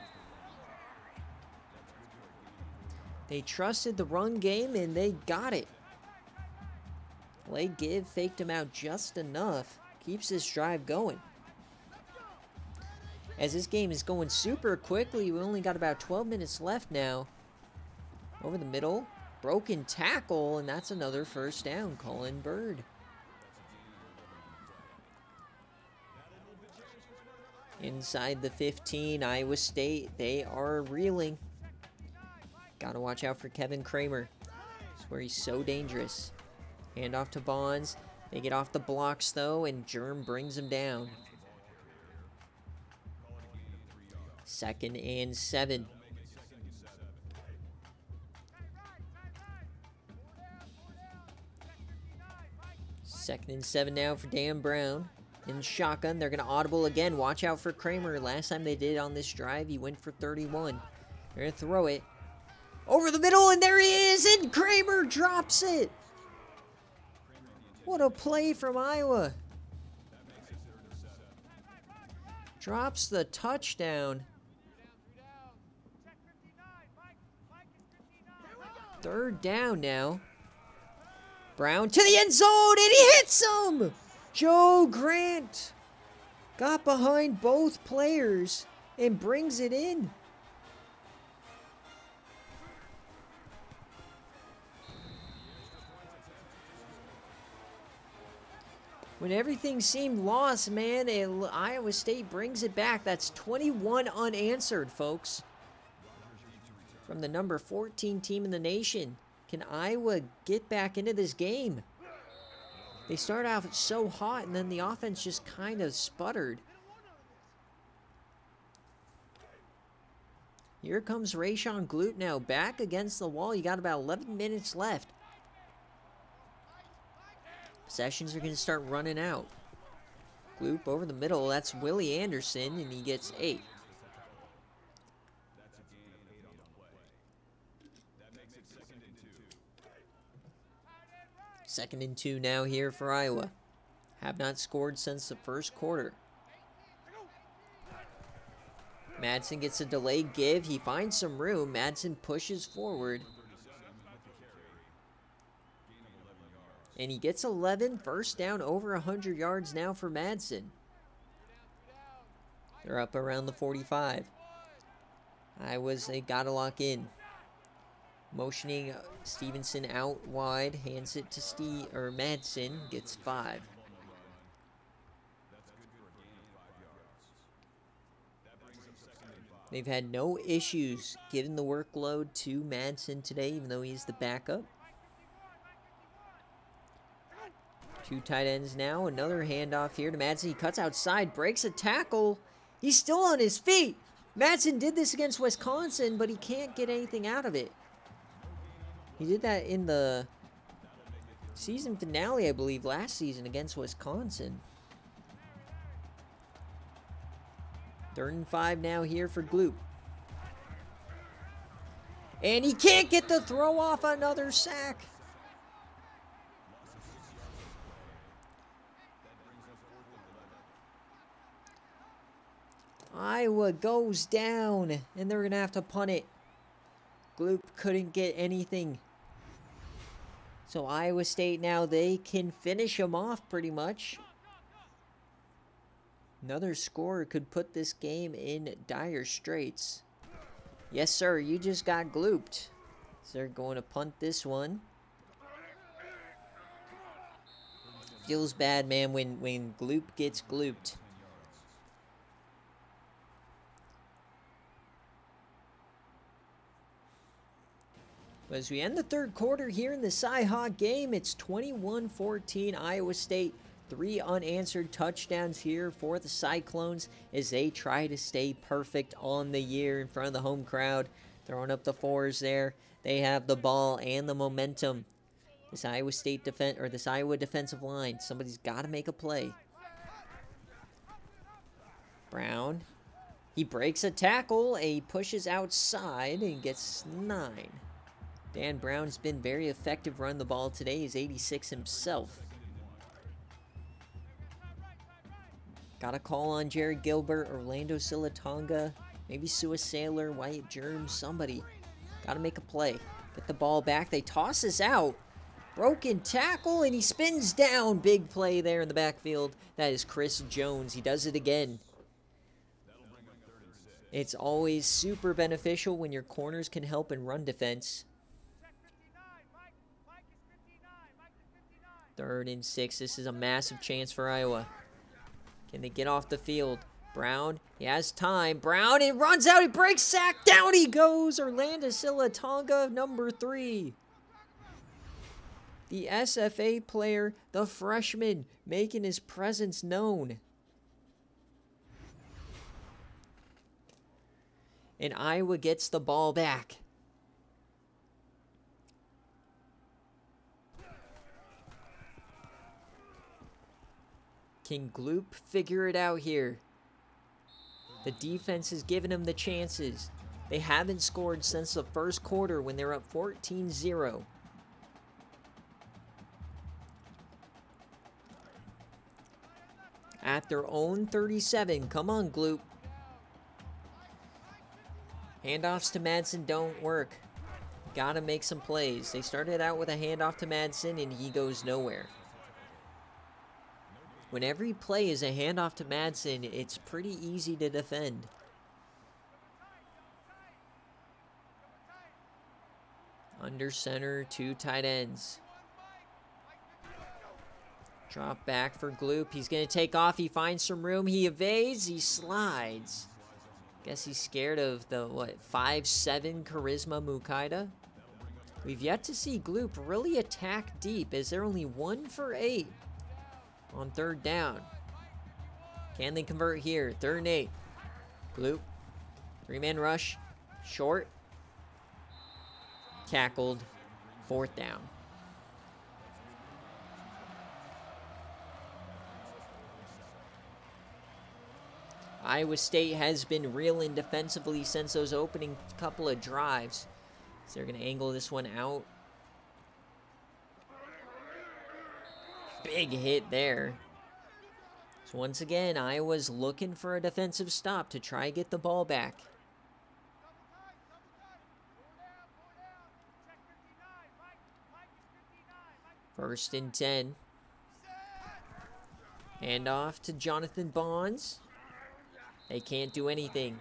They trusted the run game, and they got it. Delay give, faked him out just enough. Keeps this drive going. As this game is going super quickly, we only got about 12 minutes left now. Over the middle, broken tackle, and that's another first down. Colin Bird. Inside the 15, Iowa State, they are reeling. Gotta watch out for Kevin Kramer. That's where he's so dangerous. Handoff to Bonds. They get off the blocks, though, and Germ brings him down. 2nd and 7. Second and 7 now for Dan Brown. In shotgun, they're going to audible again. Watch out for Kramer. Last time they did on this drive, he went for 31. They're going to throw it. Over the middle, and there he is, and Kramer drops it. What a play from Iowa. Drops the touchdown. 3rd down now. Brown to the end zone, and he hits him! Joe Grant got behind both players and brings it in. When everything seemed lost, man, Iowa State brings it back. That's 21 unanswered, folks. From the number 14 team in the nation. Can Iowa get back into this game? They start out so hot, and then the offense just kind of sputtered. Here comes Rayshon Gloop now, back against the wall. You got about 11 minutes left. Possessions are going to start running out. Gloop over the middle. That's Willie Anderson, and he gets 8. Second and 2 now here for Iowa. Have not scored since the first quarter. Madsen gets a delayed give. He finds some room. Madsen pushes forward. And he gets 11. First down, over 100 yards now for Madsen. They're up around the 45. They gotta lock in. Motioning Stevenson out wide. Hands it to Madsen. Gets 5. They've had no issues giving the workload to Madsen today, even though he's the backup. 2 tight ends now. Another handoff here to Madsen. He cuts outside, breaks a tackle. He's still on his feet. Madsen did this against Wisconsin, but he can't get anything out of it. He did that in the season finale, I believe, last season against Wisconsin. 3rd and 5 now here for Gloop. And he can't get the throw off. Another sack. Iowa goes down, and they're going to have to punt it. Gloop couldn't get anything. So Iowa State now, they can finish them off pretty much. Another score could put this game in dire straits. Yes, sir, you just got glooped. So they're going to punt this one. Feels bad, man, when Gloop gets glooped. But as we end the 3rd quarter here in the Cy-Hawk game, it's 21-14 Iowa State. 3 unanswered touchdowns here for the Cyclones as they try to stay perfect on the year in front of the home crowd. Throwing up the 4s there. They have the ball and the momentum. This Iowa defensive line, somebody's got to make a play. Brown. He breaks a tackle. He pushes outside and gets 9. Dan Brown's been very effective running the ball today. He's 86 himself. Got a call on Jared Gilbert, Orlando Silatonga, maybe Sua Sailor, Wyatt Germs, somebody. Got to make a play. Get the ball back. They toss this out. Broken tackle, and he spins down. Big play there in the backfield. That is Chris Jones. He does it again. It's always super beneficial when your corners can help in run defense. 3rd and 6. This is a massive chance for Iowa. Can they get off the field? Brown, he has time. Brown, it runs out. He breaks sack. Down he goes. Orlando Silatonga, number 3. The SFA player, the freshman, making his presence known. And Iowa gets the ball back. Can Gloop figure it out here? The defense has given him the chances. They haven't scored since the 1st quarter when they're up 14-0. At their own 37. Come on, Gloop. Handoffs to Madsen don't work. Gotta make some plays. They started out with a handoff to Madsen, and he goes nowhere. When every play is a handoff to Madsen, it's pretty easy to defend. Under center, 2 tight ends. Drop back for Gloop. He's going to take off. He finds some room. He evades. He slides. Guess he's scared of the, 5'7" Charisma Mukaida. We've yet to see Gloop really attack deep, as they're only 1 for 8 on 3rd down. Can they convert here? 3rd and 8. Gloop. 3-man rush. Short. Tackled. 4th down. Iowa State has been reeling defensively since those opening couple of drives. So they're going to angle this one out. Big hit there. So once again, Iowa's looking for a defensive stop to try and get the ball back. First and 10. Hand off to Jonathan Bonds. They can't do anything.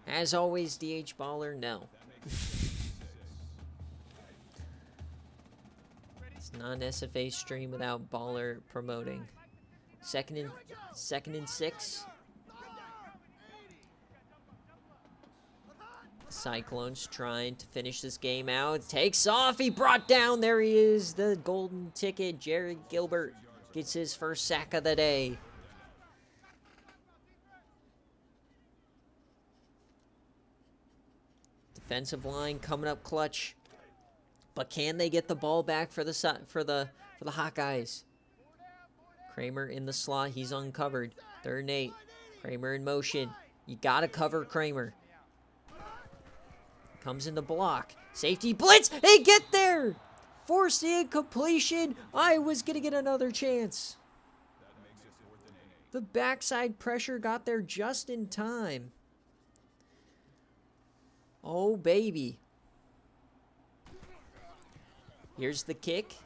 As always, DH Baller, no. It's not an SFA stream without Baller promoting. Second and 6. Cyclones trying to finish this game out. Takes off. He brought down. There he is. The golden ticket. Jared Gilbert gets his first sack of the day. Defensive line coming up clutch. But can they get the ball back for the Hawkeyes? Kramer in the slot. He's uncovered. 3rd and 8. Kramer in motion. You got to cover Kramer. Comes in the block. Safety blitz. They get there. Forced the incompletion. Iowa's going to get another chance. The backside pressure got there just in time. Oh, baby. Here's the kick.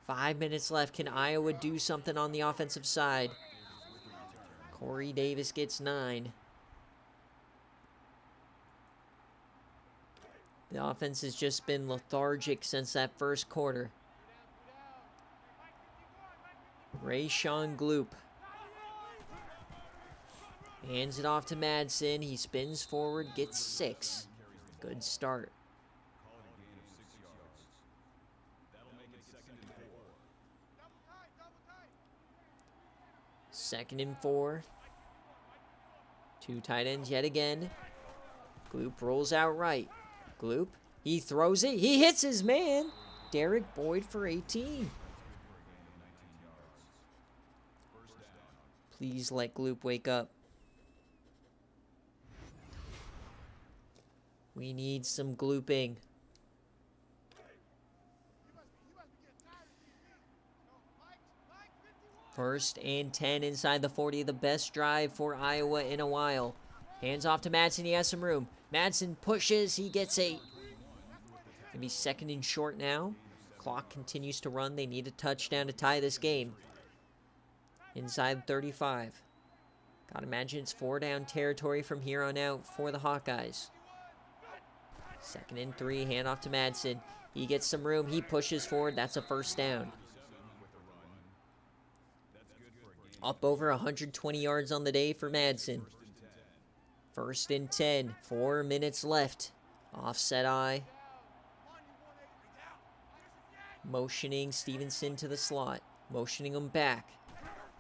5 minutes left. Can Iowa do something on the offensive side? Corey Davis gets 9. The offense has just been lethargic since that first quarter. Rayshawn Gloop hands it off to Madsen. He spins forward, gets 6. Good start. Second and 4. 2 tight ends yet again. Gloop rolls out right. Gloop, he throws it. He hits his man. Derek Boyd for 18. Please let Gloop wake up. We need some glooping. First and 10 inside the 40. The best drive for Iowa in a while. Hands off to Madsen. He has some room. Madsen pushes. He gets 8. Gonna be 2nd and short now. Clock continues to run. They need a touchdown to tie this game. Inside 35. Gotta imagine it's 4 down territory from here on out for the Hawkeyes. 2nd and 3. Hand off to Madsen. He gets some room. He pushes forward. That's a first down. Up over 120 yards on the day for Madsen. First and 10. 4 minutes left. Offset eye. Motioning Stevenson to the slot. Motioning him back.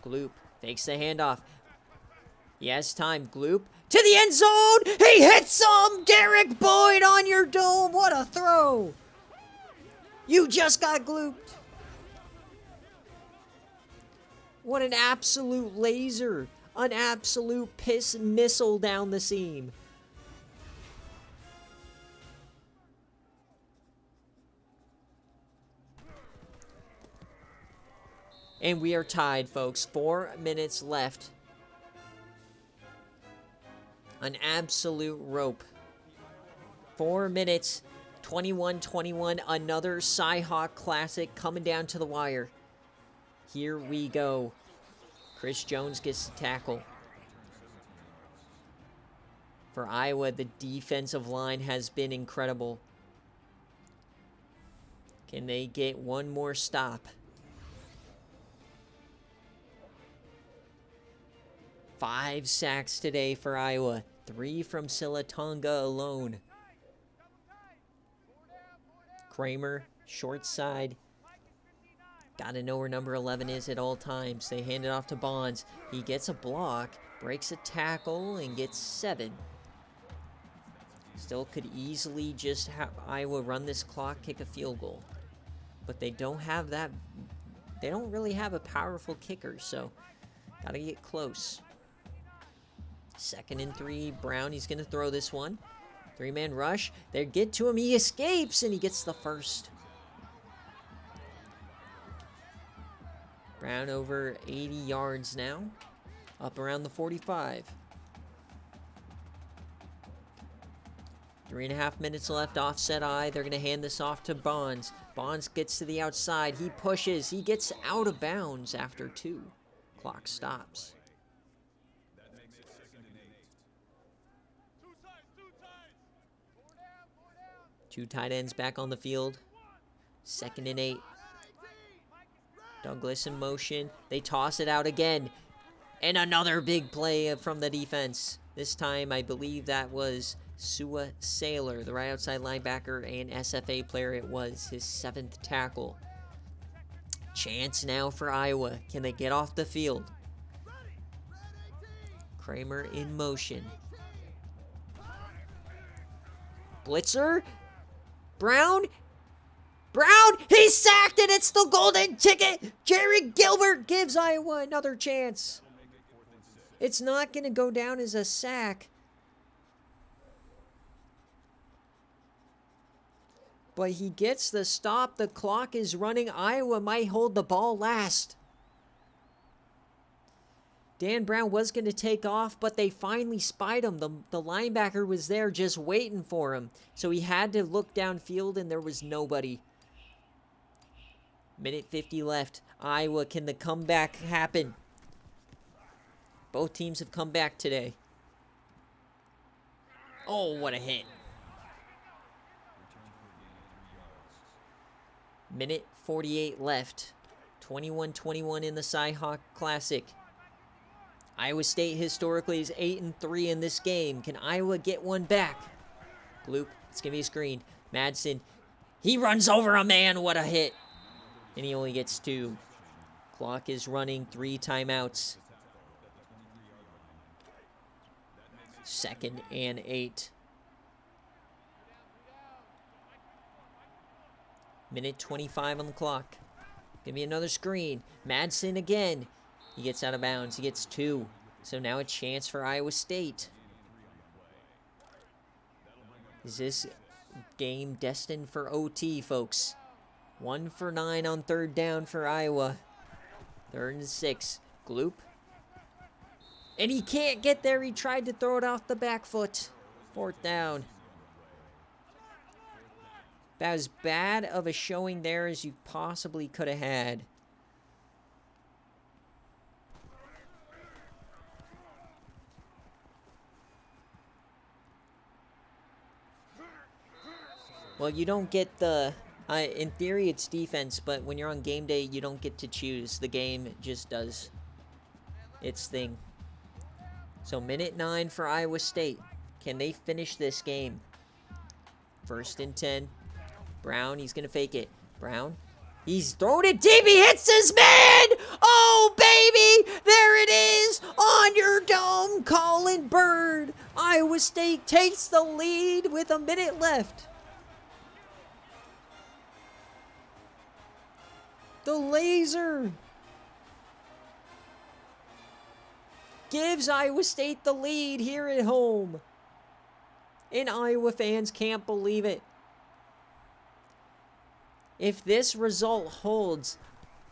Gloop fakes the handoff. He has time. Gloop to the end zone. He hits him. Derek Boyd on your dome. What a throw. You just got glooped. What an absolute laser. An absolute piss missile down the seam. And we are tied, folks. 4 minutes left. An absolute rope. 4 minutes, 21-21. Another Cyhawk Classic coming down to the wire. Here we go. Chris Jones gets the tackle. For Iowa, the defensive line has been incredible. Can they get one more stop? 5 sacks today for Iowa. 3 from Silatonga alone. Kramer, short side. Gotta know where number 11 is at all times. They hand it off to Bonds. He gets a block, breaks a tackle, and gets 7. Still could easily just have Iowa run this clock, kick a field goal. But they don't have that. They don't really have a powerful kicker, so gotta get close. 2nd and 3. Brown, he's going to throw this one. 3-man rush. They get to him. He escapes, and he gets the first. Brown over 80 yards now. Up around the 45. 3.5 minutes left, offset I. They're going to hand this off to Bonds. Bonds gets to the outside. He pushes. He gets out of bounds after 2. Clock stops. Two tight ends back on the field. 2nd and 8. Douglas in motion. They toss it out again. And another big play from the defense. This time, I believe that was Sua Sailor, the right outside linebacker and SFA player. It was his 7th tackle. Chance now for Iowa. Can they get off the field? Kramer in motion. Blitzer. Brown. He's sacked, and it's the golden ticket. Jared Gilbert gives Iowa another chance. It's not going to go down as a sack. But he gets the stop. The clock is running. Iowa might hold the ball last. Dan Brown was going to take off, but they finally spied him. The linebacker was there just waiting for him. So he had to look downfield, and there was nobody. Minute 50 left. Iowa, can the comeback happen? Both teams have come back today. Oh, what a hit. Minute 48 left. 21-21 in the Cy-Hawk Classic. Iowa State historically is 8-3 in this game. Can Iowa get one back? Gloop, it's going to be a screen. Madsen, he runs over a man. What a hit. And he only gets 2. Clock is running. 3 timeouts. 2nd and 8. Minute 25 on the clock. Give me another screen. Madsen again. He gets out of bounds. He gets 2. So now a chance for Iowa State. Is this game destined for OT, folks? 1 for 9 on 3rd down for Iowa. 3rd and 6. Gloop. And he can't get there. He tried to throw it off the back foot. 4th down. About as bad of a showing there as you possibly could have had. Well, you don't get the... in theory, it's defense, but when you're on game day, you don't get to choose. The game just does its thing. So, minute 9 for Iowa State. Can they finish this game? 1st and 10. Brown, he's going to fake it. Brown, he's throwing it deep. He hits his man. Oh, baby. There it is. On your dome, Colin Bird. Iowa State takes the lead with a minute left. The laser gives Iowa State the lead here at home. And Iowa fans can't believe it. If this result holds,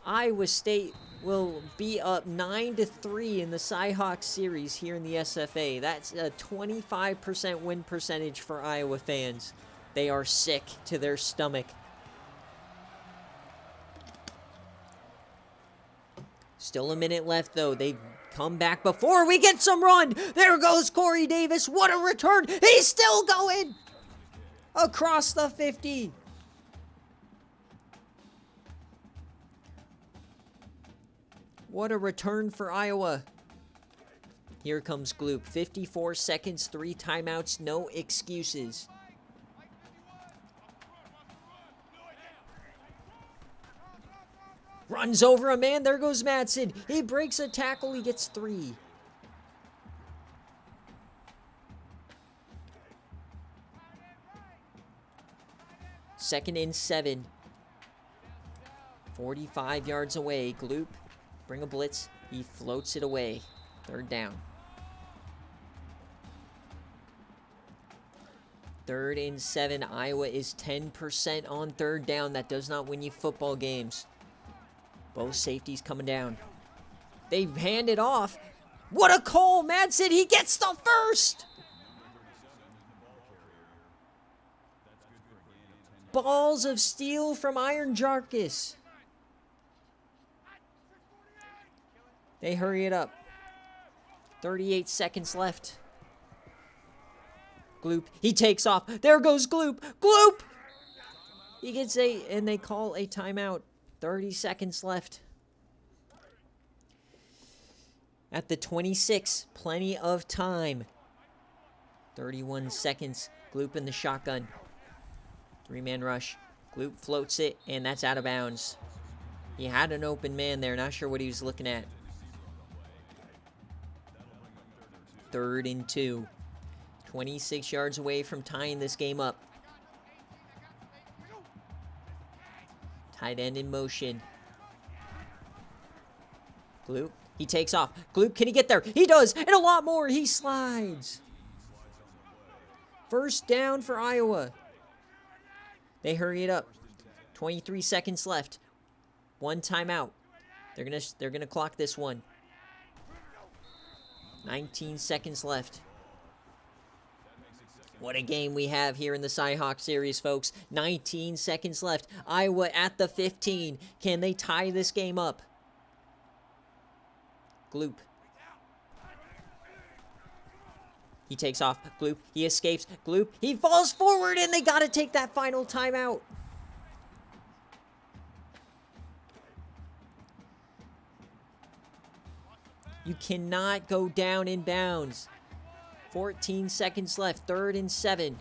Iowa State will be up 9-3 in the Cy-Hawk series here in the SFA. That's a 25% win percentage for Iowa fans. They are sick to their stomach. Still a minute left, though. They've come back before we get some run. There goes Corey Davis. What a return. He's still going across the 50. What a return for Iowa. Here comes Gloop. 54 seconds, 3 timeouts, no excuses. Runs over a man. There goes Madsen. He breaks a tackle. He gets 3. Second and 7. 45 yards away. Gloop. Bring a blitz. He floats it away. 3rd down. 3rd and 7. Iowa is 10% on 3rd down. That does not win you football games. Both safeties coming down. They hand it off. What a call, Madsen. He gets the first. Balls of steel from Iron Jarkus. They hurry it up. 38 seconds left. Gloop. He takes off. There goes Gloop. Gloop! He gets and they call a timeout. 30 seconds left. At the 26, plenty of time. 31 seconds. Gloop in the shotgun. 3-man rush. Gloop floats it, and that's out of bounds. He had an open man there. Not sure what he was looking at. 3rd and 2. 26 yards away from tying this game up. Tight end in motion. Gloop. He takes off. Gloop, can he get there? He does, and a lot more. He slides. First down for Iowa. They hurry it up. 23 seconds left. 1 timeout. They're gonna clock this one. 19 seconds left. What a game we have here in the Cyhawk series, folks. 19 seconds left. Iowa at the 15. Can they tie this game up? Gloop. He takes off. Gloop. He escapes. Gloop. He falls forward, and they got to take that final timeout. You cannot go down in bounds. 14 seconds left. 3rd and 7.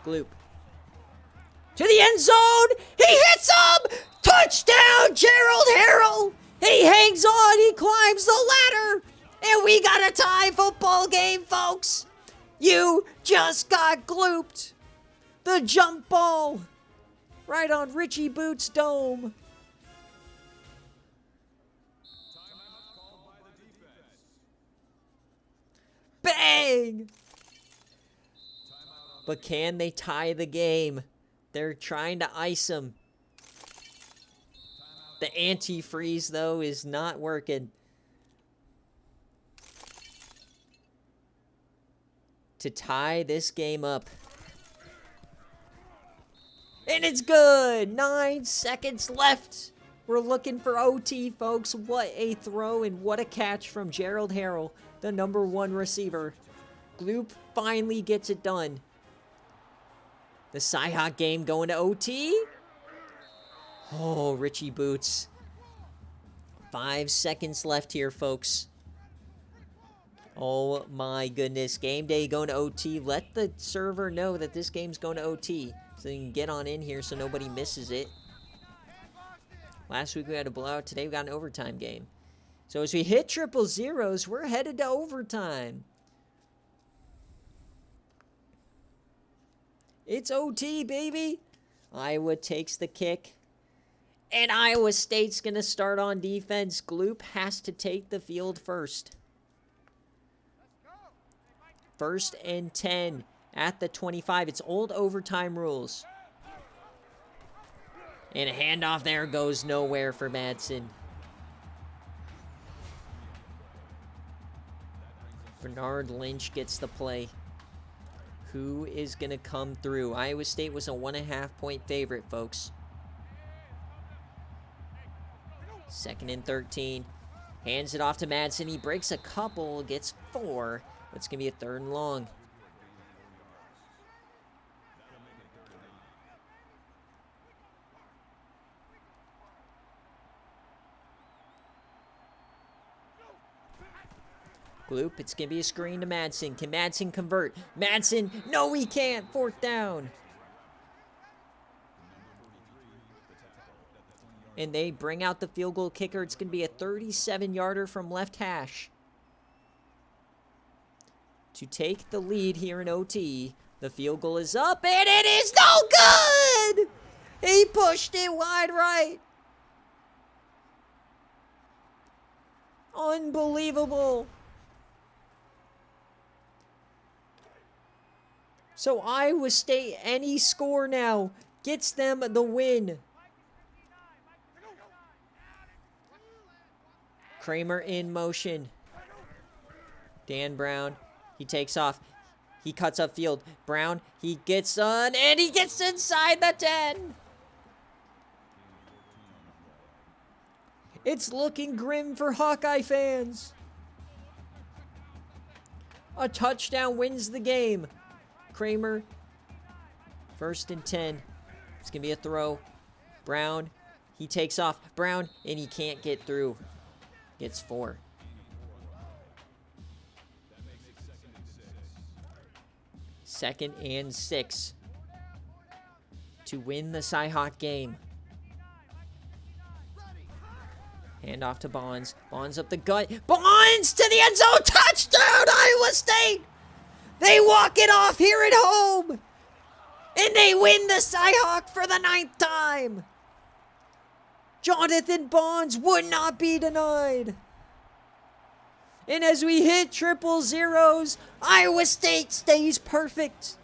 Gloop. To the end zone. He hits him. Touchdown, Gerald Harrell. He hangs on. He climbs the ladder. And we got a tie football game, folks. You just got glooped. The jump ball. Right on Richie Boots' dome. Bang! But can they tie the game? They're trying to ice him. The antifreeze, though, is not working. To tie this game up. And it's good! 9 seconds left. We're looking for OT, folks. What a throw and what a catch from Gerald Harrell, the #1 receiver. Gloop finally gets it done. The Cyhawk game going to OT. Oh, Richie Boots. 5 seconds left here, folks. Oh my goodness. Game day going to OT. Let the server know that this game's going to OT so you can get on in here so nobody misses it. Last week we had a blowout. Today we got an overtime game. So as we hit 000s, we're headed to overtime. It's OT, baby. Iowa takes the kick. And Iowa State's going to start on defense. Gloop has to take the field first. 1st and 10 at the 25. It's old overtime rules. And a handoff there goes nowhere for Madsen. Bernard Lynch gets the play. Who is going to come through? Iowa State was a 1.5-point favorite, folks. 2nd and 13. Hands it off to Madsen. He breaks a couple, gets 4. It's going to be a 3rd and long. Gloop, it's going to be a screen to Madsen. Can Madsen convert? Madsen, no he can't. 4th down. And they bring out the field goal kicker. It's going to be a 37-yarder from left hash. To take the lead here in OT. The field goal is up, and it is no good! He pushed it wide right. Unbelievable. So Iowa State, any score now, gets them the win. Kramer in motion. Dan Brown, he takes off. He cuts upfield. Brown, he gets on, and he gets inside the 10. It's looking grim for Hawkeye fans. A touchdown wins the game. Kramer, 1st and 10. It's going to be a throw. Brown, he takes off. Brown, and he can't get through. Gets 4. Second and 6 to win the Cyhawk game. Hand off to Bonds. Bonds up the gut. Bonds to the end zone. Touchdown, Iowa State! They walk it off here at home. And they win the Cyhawk for the 9th time. Jonathan Bonds would not be denied. And as we hit triple zeros, Iowa State stays perfect.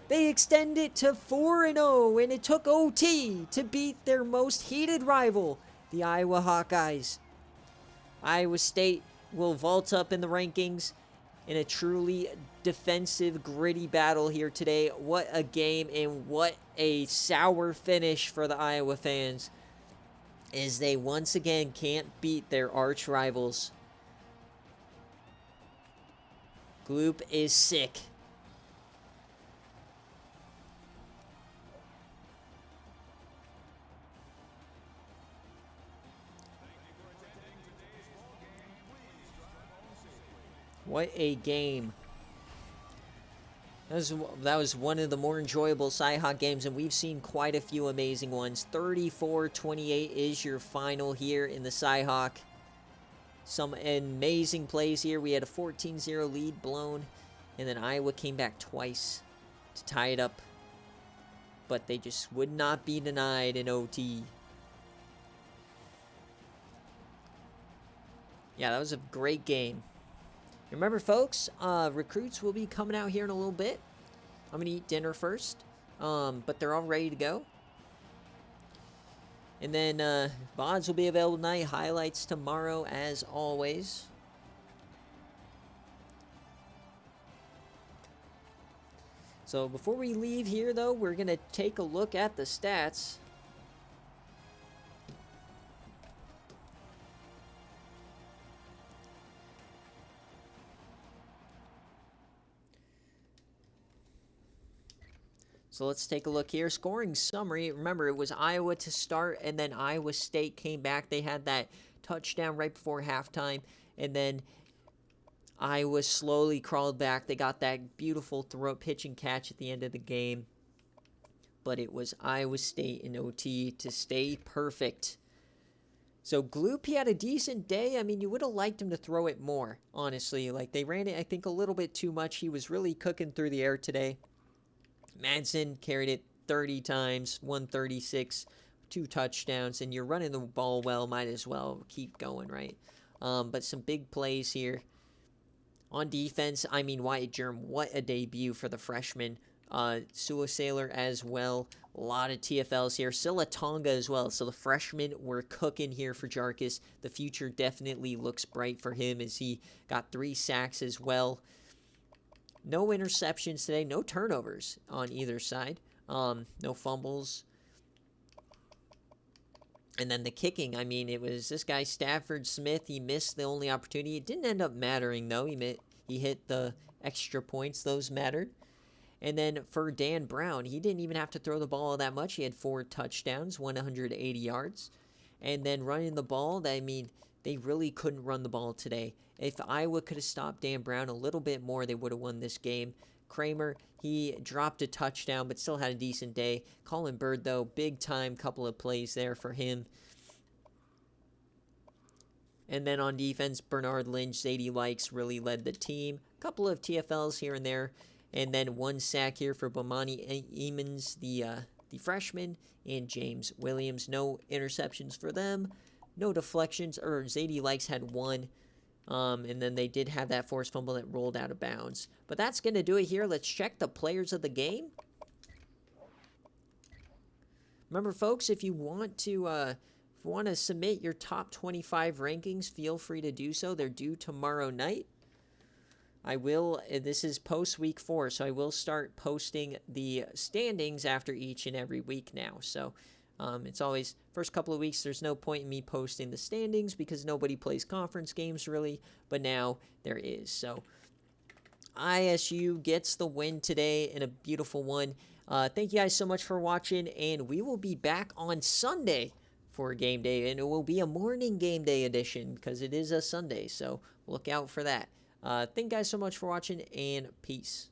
They extend it to 4-0, and it took OT to beat their most heated rival, the Iowa Hawkeyes. Iowa State will vault up in the rankings in a truly defensive, gritty battle here today. What a game, and what a sour finish for the Iowa fans, as they once again can't beat their arch rivals. Gloop is sick. What a game. That was one of the more enjoyable Cyhawk games, and we've seen quite a few amazing ones. 34-28 is your final here in the Cyhawk. Some amazing plays here. We had a 14-0 lead blown, and then Iowa came back twice to tie it up. But they just would not be denied in OT. Yeah, that was a great game. Remember, folks, recruits will be coming out here in a little bit. I'm going to eat dinner first, but they're all ready to go. And then VODs will be available tonight. Highlights tomorrow, as always. So before we leave here, though, we're going to take a look at the stats. So let's take a look here. Scoring summary. Remember, it was Iowa to start, and then Iowa State came back. They had that touchdown right before halftime, and then Iowa slowly crawled back. They got that beautiful throw, pitch and catch at the end of the game. But it was Iowa State in OT to stay perfect. So Gloop, he had a decent day. I mean, you would have liked him to throw it more, honestly. Like, they ran it, I think, a little bit too much. He was really cooking through the air today. Madsen carried it 30 times, 136, 2 touchdowns, and you're running the ball well, might as well keep going, right? But some big plays here. On defense, I mean, Wyatt Germ, what a debut for the freshman. Sua Sailor as well. A lot of TFLs here. Silla Tonga as well. So the freshmen were cooking here for Jarkus. The future definitely looks bright for him as he got 3 sacks as well. No interceptions today. No turnovers on either side. No fumbles. And then the kicking, I mean, it was this guy, Stafford Smith. He missed the only opportunity. It didn't end up mattering, though. He hit the extra points. Those mattered. And then for Dan Brown, he didn't even have to throw the ball that much. He had 4 touchdowns, 180 yards. And then running the ball, I mean, they really couldn't run the ball today. If Iowa could have stopped Dan Brown a little bit more, they would have won this game. Kramer, he dropped a touchdown, but still had a decent day. Colin Bird, though, big time couple of plays there for him. And then on defense, Bernard Lynch, Zadie Likes really led the team. Couple of TFLs here and there. And then 1 sack here for Bomani Emmons, the freshman, and James Williams. No interceptions for them. No deflections, or Zadie Likes had 1. And then they did have that forced fumble that rolled out of bounds. But that's going to do it here. Let's check the players of the game. Remember, folks, if you want to If you want to submit your top 25 rankings, feel free to do so. They're due tomorrow night. I will, this is post week 4, so I will start posting the standings after each and every week now. So it's always, first couple of weeks, there's no point in me posting the standings because nobody plays conference games really, but now there is. So ISU gets the win today in a beautiful one. Thank you guys so much for watching, and we will be back on Sunday for game day, and it will be a morning game day edition because it is a Sunday, so look out for that. Thank you guys so much for watching, and peace.